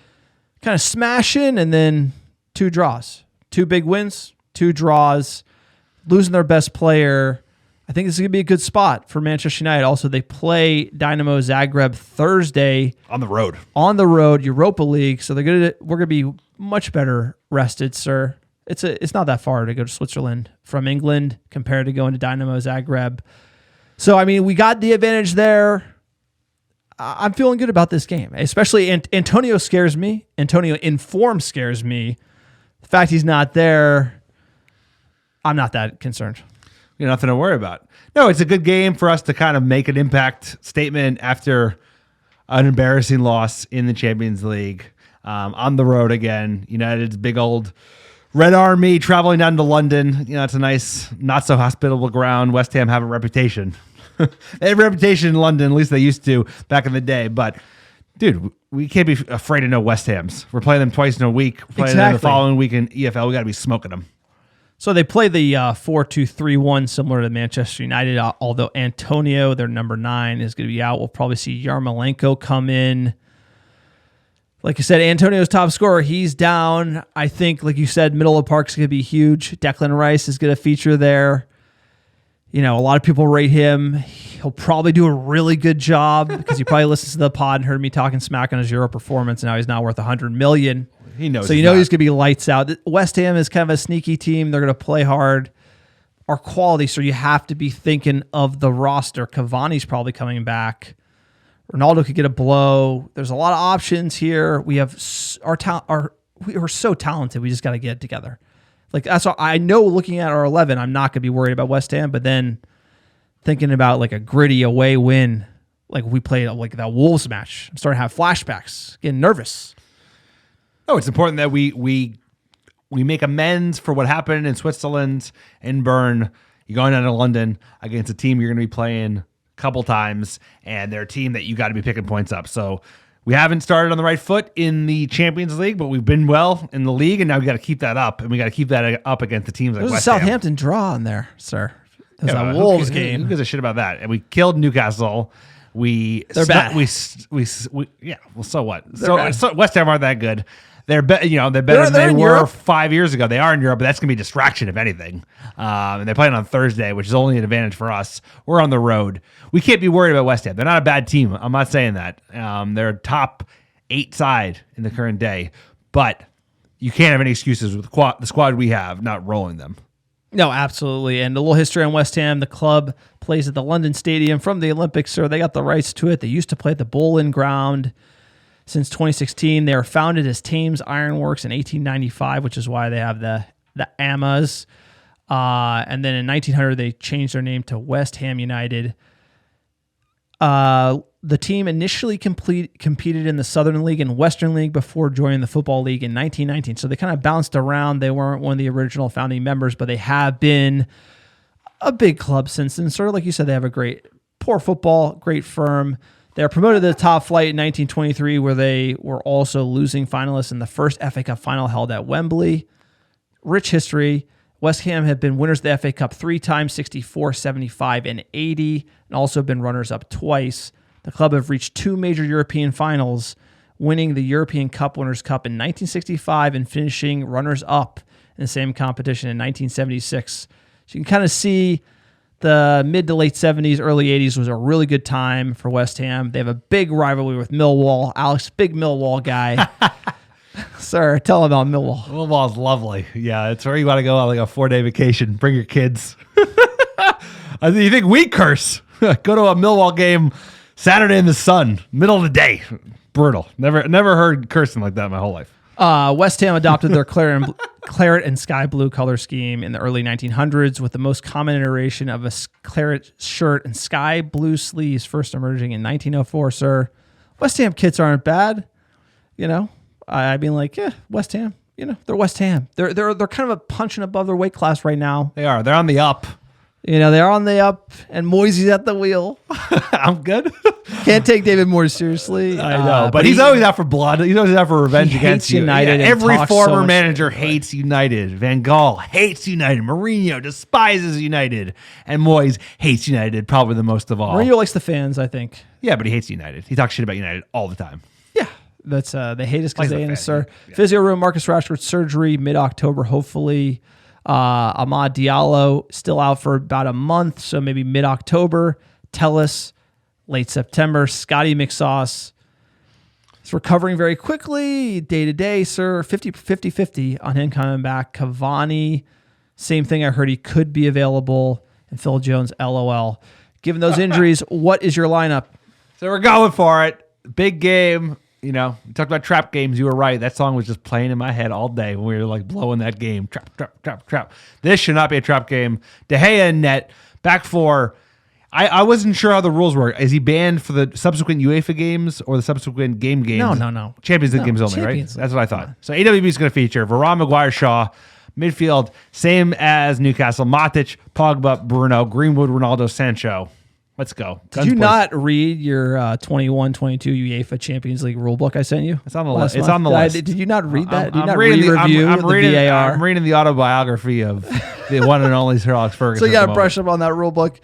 kind of smashing, and then 2 draws. 2 big wins, 2 draws, losing their best player. I think this is going to be a good spot for Manchester United. Also, they play Dynamo Zagreb Thursday. On the road. On the road, Europa League. So we're going to be much better rested, sir. It's not that far to go to Switzerland from England compared to going to Dynamo Zagreb. So, I mean, we got the advantage there. I'm feeling good about this game, especially Antonio scares me. Antonio in form scares me. The fact he's not there, I'm not that concerned. You know, nothing to worry about. No, it's a good game for us to kind of make an impact statement after an embarrassing loss in the Champions League. On the road again. United's big old Red Army traveling down to London. You know, it's a nice, not so hospitable ground. West Ham have a reputation. They have a reputation in London, at least they used to back in the day. But, dude, we can't be afraid of no West Hams. We're playing them twice in a week. We're playing them the following week in EFL. We got to be smoking them. So they play the 4-2-3-1, similar to Manchester United, although Antonio, their number 9, is going to be out. We'll probably see Yarmolenko come in. Like I said, Antonio's top scorer, he's down. I think, like you said, middle of the park's going to be huge. Declan Rice is going to feature there. You know, a lot of people rate him. He'll probably do a really good job because he probably listens to the pod and heard me talking smack on his Euro performance, and now he's not worth $100 million. He knows. So you know he's going to be lights out. West Ham is kind of a sneaky team. They're going to play hard. Our quality, so you have to be thinking of the roster. Cavani's probably coming back. Ronaldo could get a blow. There's a lot of options here. We have we're so talented. We just got to get it together. Like that's all, I know. Looking at our 11, I'm not going to be worried about West Ham. But then thinking about like a gritty away win, like we played like that Wolves match, I'm starting to have flashbacks, getting nervous. Oh, it's important that when we make amends for what happened in Switzerland, in Bern. You're going down to London against a team you're going to be playing a couple times, and they're a team that you got to be picking points up. So we haven't started on the right foot in the Champions League, but we've been well in the league, and now we got to keep that up, and we got to keep that up against the teams like There's West a Ham. Southampton draw in there, sir. There's Yeah, a who Wolves gives- game. Who gives a shit about that? And we killed Newcastle. They're bad. Yeah. Well, so what? They're So bad. West Ham aren't that good. They're better They're than they in were Europe. 5 years ago. They are in Europe, but that's gonna be a distraction if anything. And they're playing on Thursday, which is only an advantage for us. We're on the road. We can't be worried about West Ham. They're not a bad team. I'm not saying that. They're a top 8 side in the current day, but you can't have any excuses with the squad we have not rolling them. No, absolutely. And a little history on West Ham. The club plays at the London Stadium from the Olympics, so they got the rights to it. They used to play at the Bowling Ground since 2016. They were founded as Thames Ironworks in 1895, which is why they have the AMAs. And then in 1900, they changed their name to West Ham United. The team initially competed in the Southern League and Western League before joining the Football League in 1919. So they kind of bounced around. They weren't one of the original founding members, but they have been a big club since then. Sort of like you said, they have a great, poor football, great firm. They were promoted to the top flight in 1923, where they were also losing finalists in the first FA Cup final held at Wembley. Rich history. West Ham have been winners of the FA Cup 3 times, 64, 75, and 80, and also been runners-up twice. The club have reached 2 major European finals, winning the European Cup Winners' Cup in 1965 and finishing runners-up in the same competition in 1976. So you can kind of see the mid to late 70s, early 80s was a really good time for West Ham. They have a big rivalry with Millwall. Alex, big Millwall guy. Sir, tell him about Millwall. Millwall's lovely. Yeah, it's where you want to go on like a 4-day vacation. Bring your kids. You think we curse? Go to a Millwall game Saturday in the sun, middle of the day. Brutal. Never heard cursing like that in my whole life. West Ham adopted their claret and sky blue color scheme in the early 1900s, with the most common iteration of a claret shirt and sky blue sleeves first emerging in 1904, sir. West Ham kits aren't bad. You know, I mean, like, yeah, West Ham, you know, they're West Ham. They're kind of a punching above their weight class right now. They are. They're on the up. You know, they're on the up, and Moisey's at the wheel. I'm good. Can't take David Moyes seriously. I know, but he's always out for blood. He's always out for revenge against you. United. Yeah, and every talks former so much manager shit. hates United. Van Gaal hates United. Mourinho despises United. And Moyes hates United probably the most of all. Mourinho likes the fans, I think. Yeah, but he hates United. He talks shit about United all the time. Yeah. That's they hate us because Likes the they hate us, fan, sir. Physio room, Marcus Rashford surgery mid-October, hopefully. Ahmad Diallo still out for about a month, so maybe mid-October. Tellus, late September. Scotty McSauce is recovering very quickly, day-to-day, sir. 50-50 on him coming back. Cavani, same thing. I heard he could be available. And Phil Jones, LOL. Given those injuries, what is your lineup? So we're going for it. Big game. You know, we talked about trap games. You were right. That song was just playing in my head all day when we were like blowing that game. Trap, trap, trap, trap. This should not be a trap game. De Gea in net. Back four. I wasn't sure how the rules work. Is he banned for the subsequent UEFA games or the subsequent games? No. Champions League games only, Champions right? That's what I thought. So AWB is going to feature Varane, Maguire, Shaw. Midfield, same as Newcastle. Matic, Pogba, Bruno, Greenwood, Ronaldo, Sancho. Let's go. Did you not read your 21-22 UEFA Champions League rulebook I sent you? It's on the last list. It's month? on the list. Did you not read that? Did you I'm not reading the re-review I'm the reading, VAR? I'm reading the autobiography of the one and only Sir Alex Ferguson. So you got to brush up on that rulebook.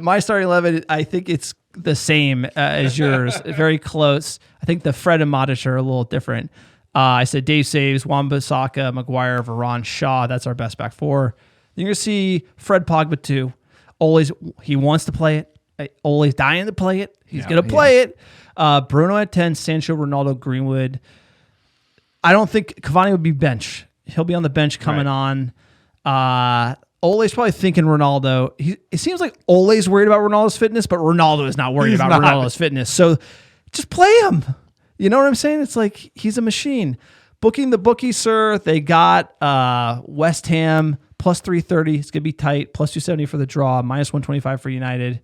My starting 11, I think it's the same as yours. Very close. I think the Fred and Matic are a little different. I said Dave saves, Wan-Bissaka, Maguire, Varane, Shaw. That's our best back four. You're going to see Fred Pogba too. Always, he wants to play it. Ole's dying to play it. He's going to play it. Bruno at 10, Sancho, Ronaldo, Greenwood. I don't think Cavani would be bench. He'll be on the bench coming on. Ole's probably thinking Ronaldo. It seems like Ole's worried about Ronaldo's fitness, but Ronaldo is not worried about Ronaldo's fitness. So just play him. You know what I'm saying? It's like he's a machine. Booking the bookie, sir. They got West Ham plus 330. It's going to be tight. Plus 270 for the draw. Minus 125 for United.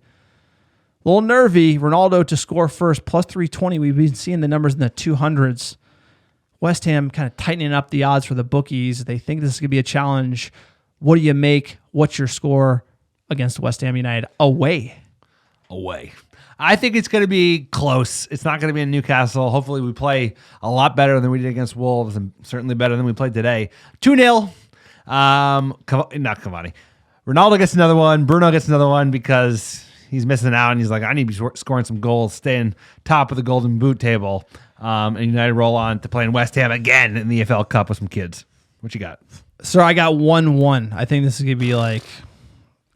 A little nervy. Ronaldo to score first. Plus 320. We've been seeing the numbers in the 200s. West Ham kind of tightening up the odds for the bookies. They think this is going to be a challenge. What do you make? What's your score against West Ham United away? I think it's going to be close. It's not going to be in Newcastle. Hopefully we play a lot better than we did against Wolves, and certainly better than we played today. 2-0. Not Cavani. Ronaldo gets another one. Bruno gets another one because he's missing out, and he's like, I need to be scoring some goals, staying top of the Golden Boot table. And United roll on to playing West Ham again in the EFL Cup with some kids. What you got? So I got 1-1. I think this is going to be like,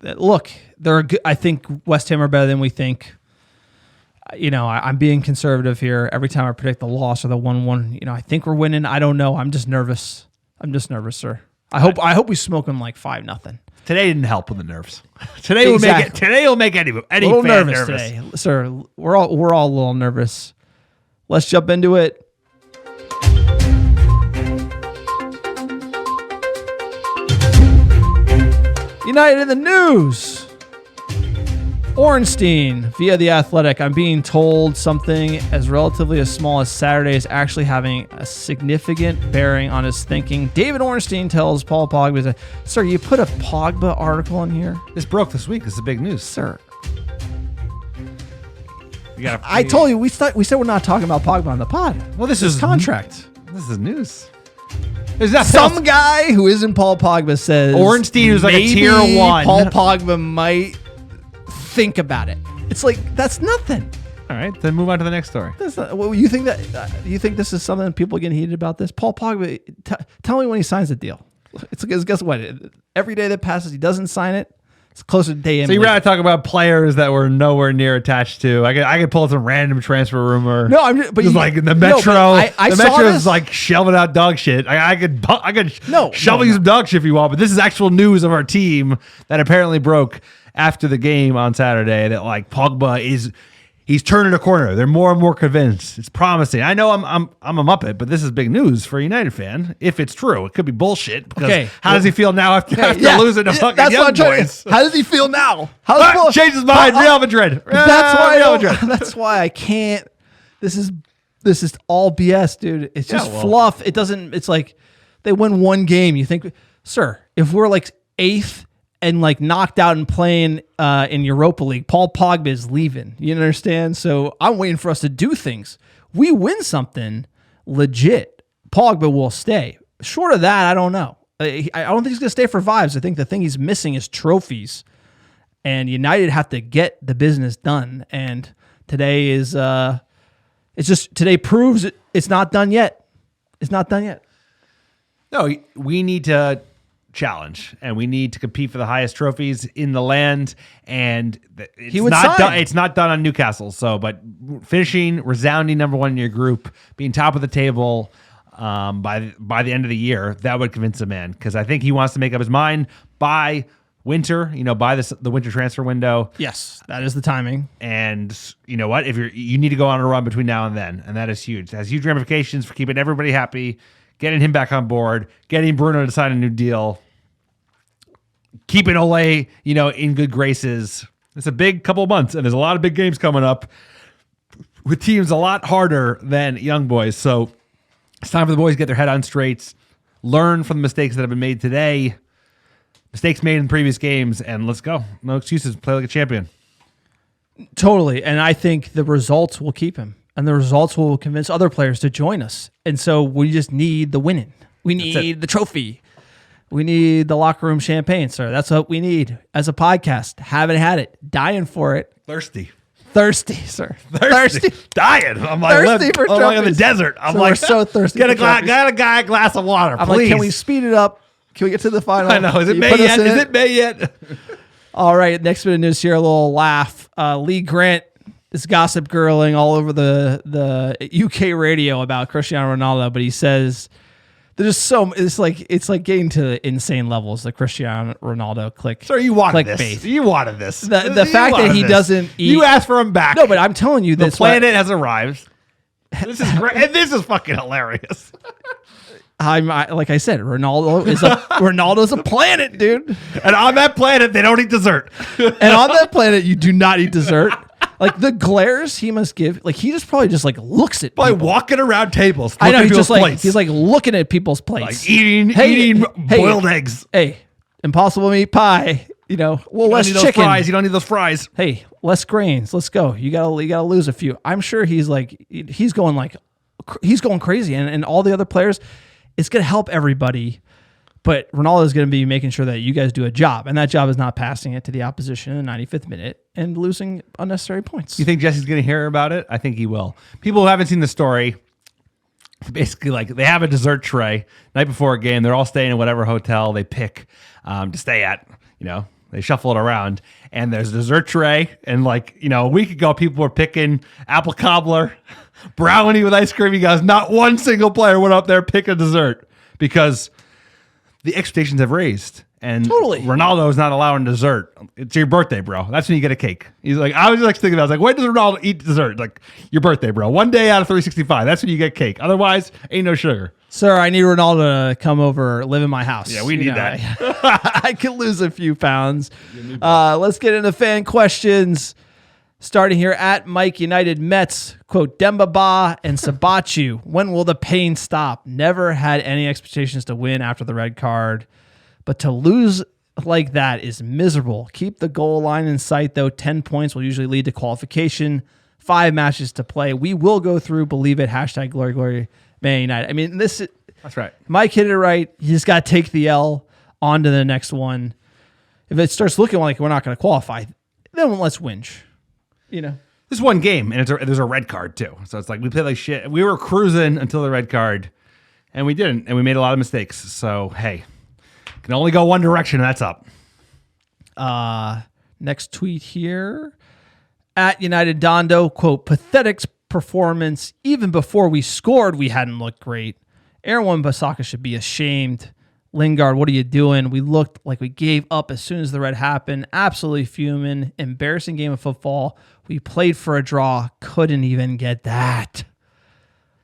look, they're good. I think West Ham are better than we think. I'm being conservative here. Every time I predict the loss or the 1-1, I think we're winning. I don't know. I'm just nervous. Sir. I hope we smoke them like 5-0. Today didn't help with the nerves. Today will make any a little fan nervous today, sir. We're all a little nervous. Let's jump into it. United in the news. Ornstein via The Athletic. I'm being told something as relatively as small as Saturday is actually having a significant bearing on his thinking. David Ornstein tells Paul Pogba, sir, you put a Pogba article in here? This broke this week. This is big news. Sir. I told you, we said we're not talking about Pogba on the pod. Well, this is contract. This is news. There's not some guy who isn't Paul Pogba says Ornstein, who's like a tier 1. Paul Pogba might think about it. It's like, that's nothing. All right, then move on to the next story. That's not, well, you think this is something that people get heated about this? Paul Pogba, tell me when he signs the deal. It's guess what? Every day that passes, he doesn't sign it. It's closer to day in. So you rather talk about players that were nowhere near attached to? I could pull some random transfer rumor. No, I'm just, but like the Metro. I the saw Metro this. is like shelving out dog shit. I could shovel you some dog shit if you want, but this is actual news of our team that apparently broke after the game on Saturday. That like Pogba he's turning a corner. They're more and more convinced. It's promising. I know I'm a Muppet, but this is big news for a United fan. If it's true, it could be bullshit. Because how does he feel now after losing to fucking Young Boys? How does he feel now? Change his mind. Real Madrid. That's why I can't. This is all BS, dude. It's just fluff. It doesn't. It's like they win one game. You think, sir, if we're like 8th and like knocked out and playing in Europa League, Paul Pogba is leaving. You understand? So I'm waiting for us to do things. We win something legit, Pogba will stay. Short of that, I don't know. I don't think he's going to stay for vibes. I think the thing he's missing is trophies. And United have to get the business done. And today is, today proves it's not done yet. It's not done yet. No, we need to challenge, and we need to compete for the highest trophies in the land, and it's not done on Newcastle. So, but finishing resounding number 1 in your group, being top of the table by the end of the year, that would convince a man, because I think he wants to make up his mind by winter, by the winter transfer window. Yes, that is the timing. And you know what? If you need to go on a run between now and then, and that is huge. It has huge ramifications for keeping everybody happy, getting him back on board, getting Bruno to sign a new deal, keeping Ole, in good graces. It's a big couple of months, and there's a lot of big games coming up with teams a lot harder than Young Boys. So it's time for the boys to get their head on straight, learn from the mistakes that have been made today, mistakes made in previous games, and let's go. No excuses. Play like a champion. Totally. And I think the results will keep him. And the results will convince other players to join us. And so we just need the winning. We need the trophy. We need the locker room champagne, sir. That's what we need as a podcast. Haven't had it. Dying for it. Thirsty, sir. Thirsty. Dying. I'm like, I'm like in the desert. I'm like, we're so thirsty. Got a glass of water, I'm please. like, can we speed it up? Can we get to the final? I know. Is it May yet? All right. Next bit of news here. A little laugh. Lee Grant is gossip girling all over the UK radio about Cristiano Ronaldo, but he says there's it's like getting to insane levels. The Cristiano Ronaldo click. Sir, you wanted clickbait. this. You wanted this. The fact that he doesn't eat. You asked for him back. No, but I'm telling you, the planet has arrived. This is great. And this is fucking hilarious. Like I said, Ronaldo's a planet, dude. And on that planet, they don't eat dessert. And on that planet, you do not eat dessert. Like the glares he must give, like he just probably just like looks at By people. walking around tables. I know looking he's at just people's like plates. he's like looking at people's plates, like eating boiled eggs. Hey, impossible meat pie. You know, well, You less don't need chicken. those fries. You don't need those fries. Hey, less grains. Let's go. You gotta lose a few. I'm sure he's going crazy, and all the other players. It's gonna help everybody. But Ronaldo is going to be making sure that you guys do a job, and that job is not passing it to the opposition in the 95th minute and losing unnecessary points. You think Jesse's going to hear about it? I think he will. People who haven't seen the story, basically, like they have a dessert tray night before a game. They're all staying in whatever hotel they pick to stay at. You know, they shuffle it around, and there's a dessert tray. And like a week ago, people were picking apple cobbler, brownie with ice cream. He goes, not one single player went up there pick a dessert because the expectations have raised, and Ronaldo is not allowing dessert. It's your birthday, bro. That's when you get a cake. He's like, I was like thinking about, I was like, when does Ronaldo eat dessert? Like your birthday, bro. One day out of 365. That's when you get cake. Otherwise, ain't no sugar. Sir, I need Ronaldo to come over, live in my house. Yeah, we need that. I could lose a few pounds. Let's get into fan questions. Starting here at Mike United Mets, quote, Demba Ba and Sabachu. When will the pain stop? Never had any expectations to win after the red card, but to lose like that is miserable. Keep the goal line in sight, though. 10 points will usually lead to qualification. 5 matches to play. We will go through, believe it, hashtag glory, glory, Man United. I mean, that's right. Mike hit it right. You just got to take the L on to the next one. If it starts looking like we're not going to qualify, then let's whinge. You know, this is one game, and there's a red card too. So it's like we played like shit. We were cruising until the red card, and we didn't, and we made a lot of mistakes. So hey, can only go one direction, and that's up. Next tweet here at United Dondo, quote, pathetic performance. Even before we scored, we hadn't looked great. Aaron Wan-Bissaka should be ashamed. Lingard, what are you doing? We looked like we gave up as soon as the red happened. Absolutely fuming. Embarrassing game of football. We played for a draw. Couldn't even get that.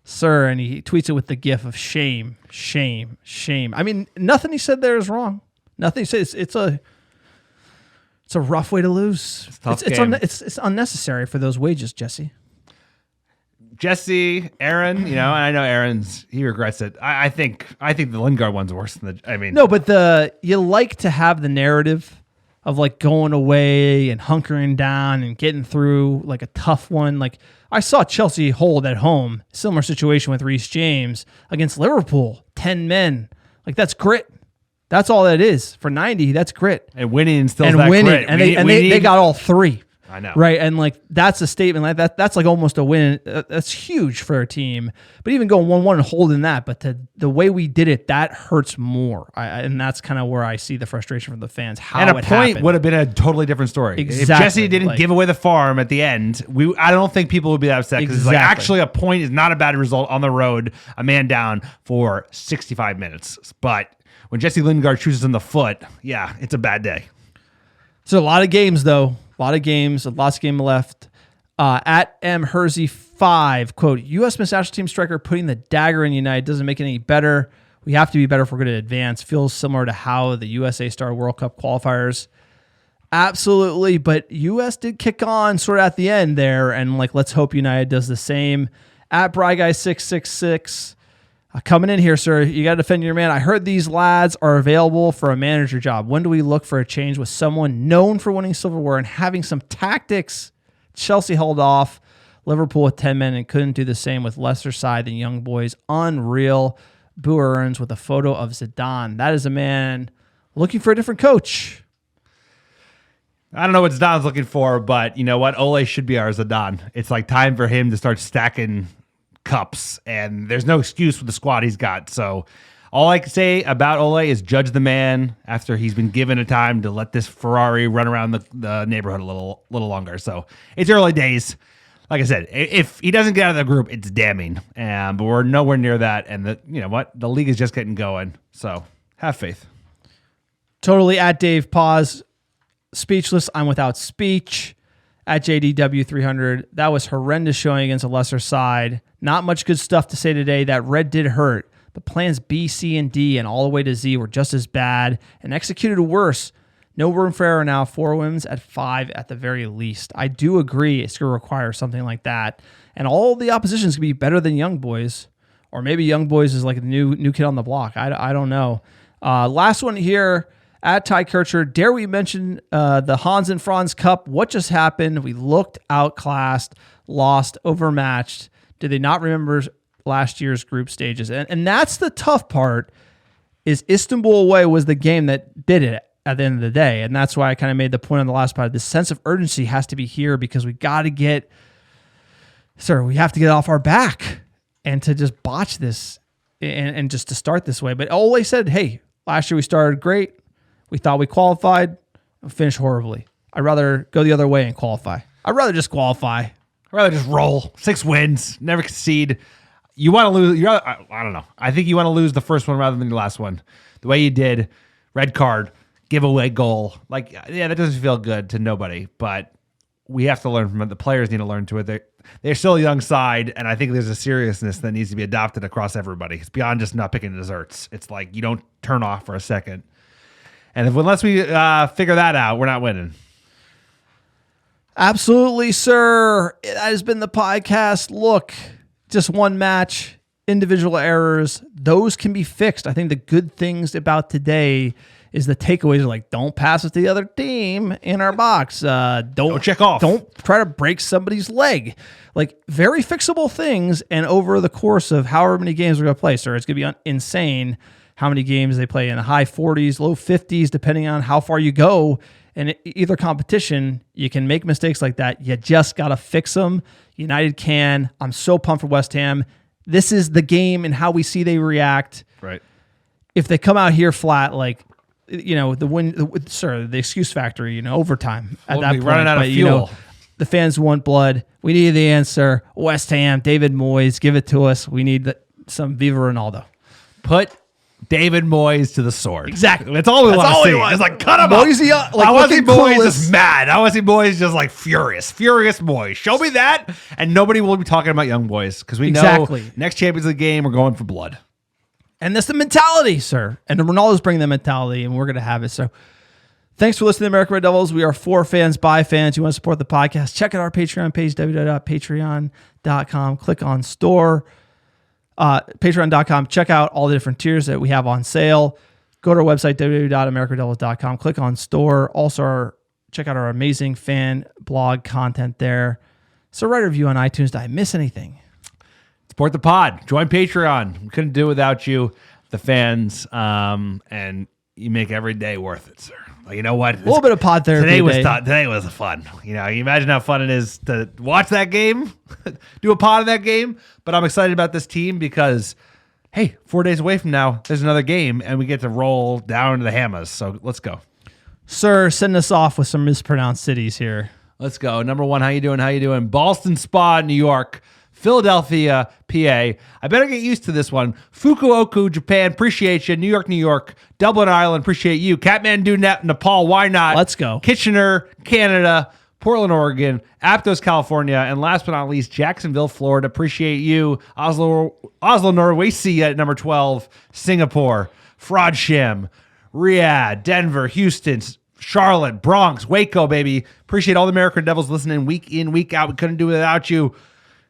Sir, and he tweets it with the gif of shame, shame, shame. I mean, nothing he said there is wrong. Nothing he says. It's a rough way to lose. It's unnecessary for those wages, Jesse. Jesse, Aaron, and I know he regrets it. I think the Lingard one's worse than no, but you like to have the narrative of like going away and hunkering down and getting through like a tough one. Like I saw Chelsea hold at home, similar situation with Reece James against Liverpool, 10 men. Like that's grit. That's all that is for 90. That's grit and winning still and that winning. Grit. And they got all 3. I know. Right. And like, that's a statement like that. That's like almost a win. That's huge for a team, but even going 1-1 and holding that, but the way we did it, that hurts more. And that's kind of where I see the frustration from the fans. How and a it point happened. would have been a totally different story. Exactly. If Jesse didn't give away the farm at the end, I don't think people would be that upset because it's like actually a point is not a bad result on the road, a man down for 65 minutes. But when Jesse Lingard shoots us in the foot, yeah, it's a bad day. So a lot of games though. A lot of games, lots of game left. At M Hersey 5, quote, U.S. men's national team striker putting the dagger in United doesn't make it any better. We have to be better if we're going to advance. Feels similar to how the USA started World Cup qualifiers. Absolutely, but U.S. did kick on sort of at the end there, and like let's hope United does the same. At BryGuy666, coming in here, sir, you got to defend your man. I heard these lads are available for a manager job. When do we look for a change with someone known for winning silverware and having some tactics? Chelsea held off Liverpool with 10 men and couldn't do the same with lesser side than young boys. Unreal. Boo earns with a photo of Zidane. That is a man looking for a different coach. I don't know what Zidane's looking for, but you know what? Ole should be our Zidane. It's like time for him to start stacking cups, and there's no excuse with the squad he's got. So all I can say about Ole is judge the man after he's been given a time to let this Ferrari run around the neighborhood a little longer. So it's early days. Like I said, if he doesn't get out of the group, it's damning. But we're nowhere near that. And you know what? The league is just getting going. So have faith. Totally. At Dave Pause, speechless. I'm without speech. At JDW300, that was horrendous showing against a lesser side. Not much good stuff to say today. That red did hurt. But plans B, C, and D and all the way to Z were just as bad and executed worse. No room for error now. 4 wins at 5 at the very least. I do agree it's going to require something like that. And all the oppositions can be better than Young Boys. Or maybe Young Boys is like a new kid on the block. I don't know. Last one here at Ty Kircher. Dare we mention the Hans and Franz Cup? What just happened? We looked outclassed, lost, overmatched. Did they not remember last year's group stages? And that's the tough part, is Istanbul away was the game that did it at the end of the day. And that's why I kind of made the point on the last part. This sense of urgency has to be here because we have to get off our back and to just botch this and just to start this way. But Ole said, hey, last year we started great. We thought we qualified and finished horribly. I'd rather go the other way and qualify. I'd rather just qualify. I'd rather just roll. 6 wins, never concede. You want to lose. I don't know. I think you want to lose the first one rather than the last one. The way you did, red card, giveaway goal. Like, yeah, that doesn't feel good to nobody, but we have to learn from it. The players need to learn to it. They're still a young side, and I think there's a seriousness that needs to be adopted across everybody. It's beyond just not picking desserts. It's like you don't turn off for a second. And unless we figure that out, we're not winning. Absolutely, sir. That has been the podcast. Look, just one match, individual errors. Those can be fixed. I think the good things about today is the takeaways are like, don't pass it to the other team in our box. Don't check off. Don't try to break somebody's leg. Like, very fixable things. And over the course of however many games we're going to play, sir, it's going to be insane how many games they play in the high 40s, low 50s, depending on how far you go. And either competition, you can make mistakes like that. You just got to fix them. United can. I'm so pumped for West Ham. This is the game and how we see they react. Right. If they come out here flat, like, the excuse factory, overtime at that point. Running out of fuel. The fans want blood. We need the answer. West Ham, David Moyes, give it to us. We need some Viva Ronaldo. Put David Moyes to the sword. Exactly. That's all we want to see. It's like, cut him up. I want to see Moyes just mad. I want to see Moyes just like furious. Furious Moyes. Show me that, and nobody will be talking about young boys because we know next Champions League game, we're going for blood. And that's the mentality, sir. And Ronaldo's bringing the mentality, and we're going to have it. So thanks for listening to American Red Devils. We are for fans, by fans. You want to support the podcast, check out our Patreon page, www.patreon.com. Click on store. Patreon.com. Check out all the different tiers that we have on sale. Go to our website, www.americadevils.com. Click on store. Also, check out our amazing fan blog content there. So write a review on iTunes. Did I miss anything? Support the pod. Join Patreon. We couldn't do it without you, the fans, and you make every day worth it, sir. Like, you know what? A little bit of pod therapy Today was fun. You imagine how fun it is to watch that game, do a pod of that game. But I'm excited about this team because, hey, 4 days away from now, there's another game, and we get to roll down to the Hammers. So let's go. Sir, send us off with some mispronounced cities here. Let's go. Number 1, how you doing? Boston Spa, New York. Philadelphia, PA. I better get used to this one. Fukuoka, Japan. Appreciate you. New York. Dublin, Ireland. Appreciate you. Kathmandu, Nepal. Why not? Let's go. Kitchener, Canada. Portland, Oregon. Aptos, California. And last but not least, Jacksonville, Florida. Appreciate you. Oslo, Norway. See at number 12. Singapore. Frodsham. Riyadh. Denver. Houston. Charlotte. Bronx. Waco, baby. Appreciate all the American Devils listening week in, week out. We couldn't do it without you.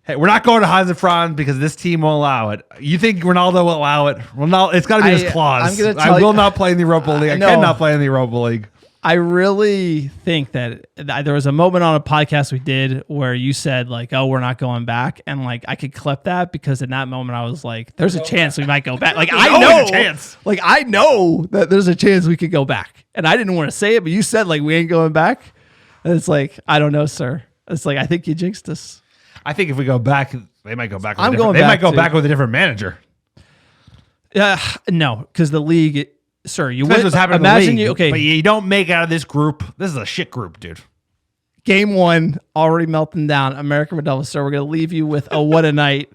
Hey, we're not going to Hans and Franz because this team won't allow it. You think Ronaldo will allow it? Ronaldo, it's got to be his clause. I will not play in the Europa League. I cannot play in the Europa League. I really think that there was a moment on a podcast we did where you said, like, oh, we're not going back. And, like, I could clip that because in that moment I was like, there's a chance we might go back. Like, I know that there's a chance we could go back. And I didn't want to say it, but you said, like, we ain't going back. And it's like, I don't know, sir. It's like, I think you jinxed us. I think if we go back, they might go back. They might go back with a different manager. No, because the league, sir. You what's happening. Imagine in the league, okay, but you don't make out of this group. This is a shit group, dude. Game 1 already melting down. American Red Devils, sir. We're gonna leave you with what a night.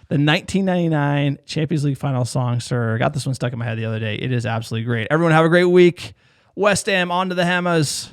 The 1999 Champions League final song, sir. I got this one stuck in my head the other day. It is absolutely great. Everyone have a great week. West Ham on to the Hammers.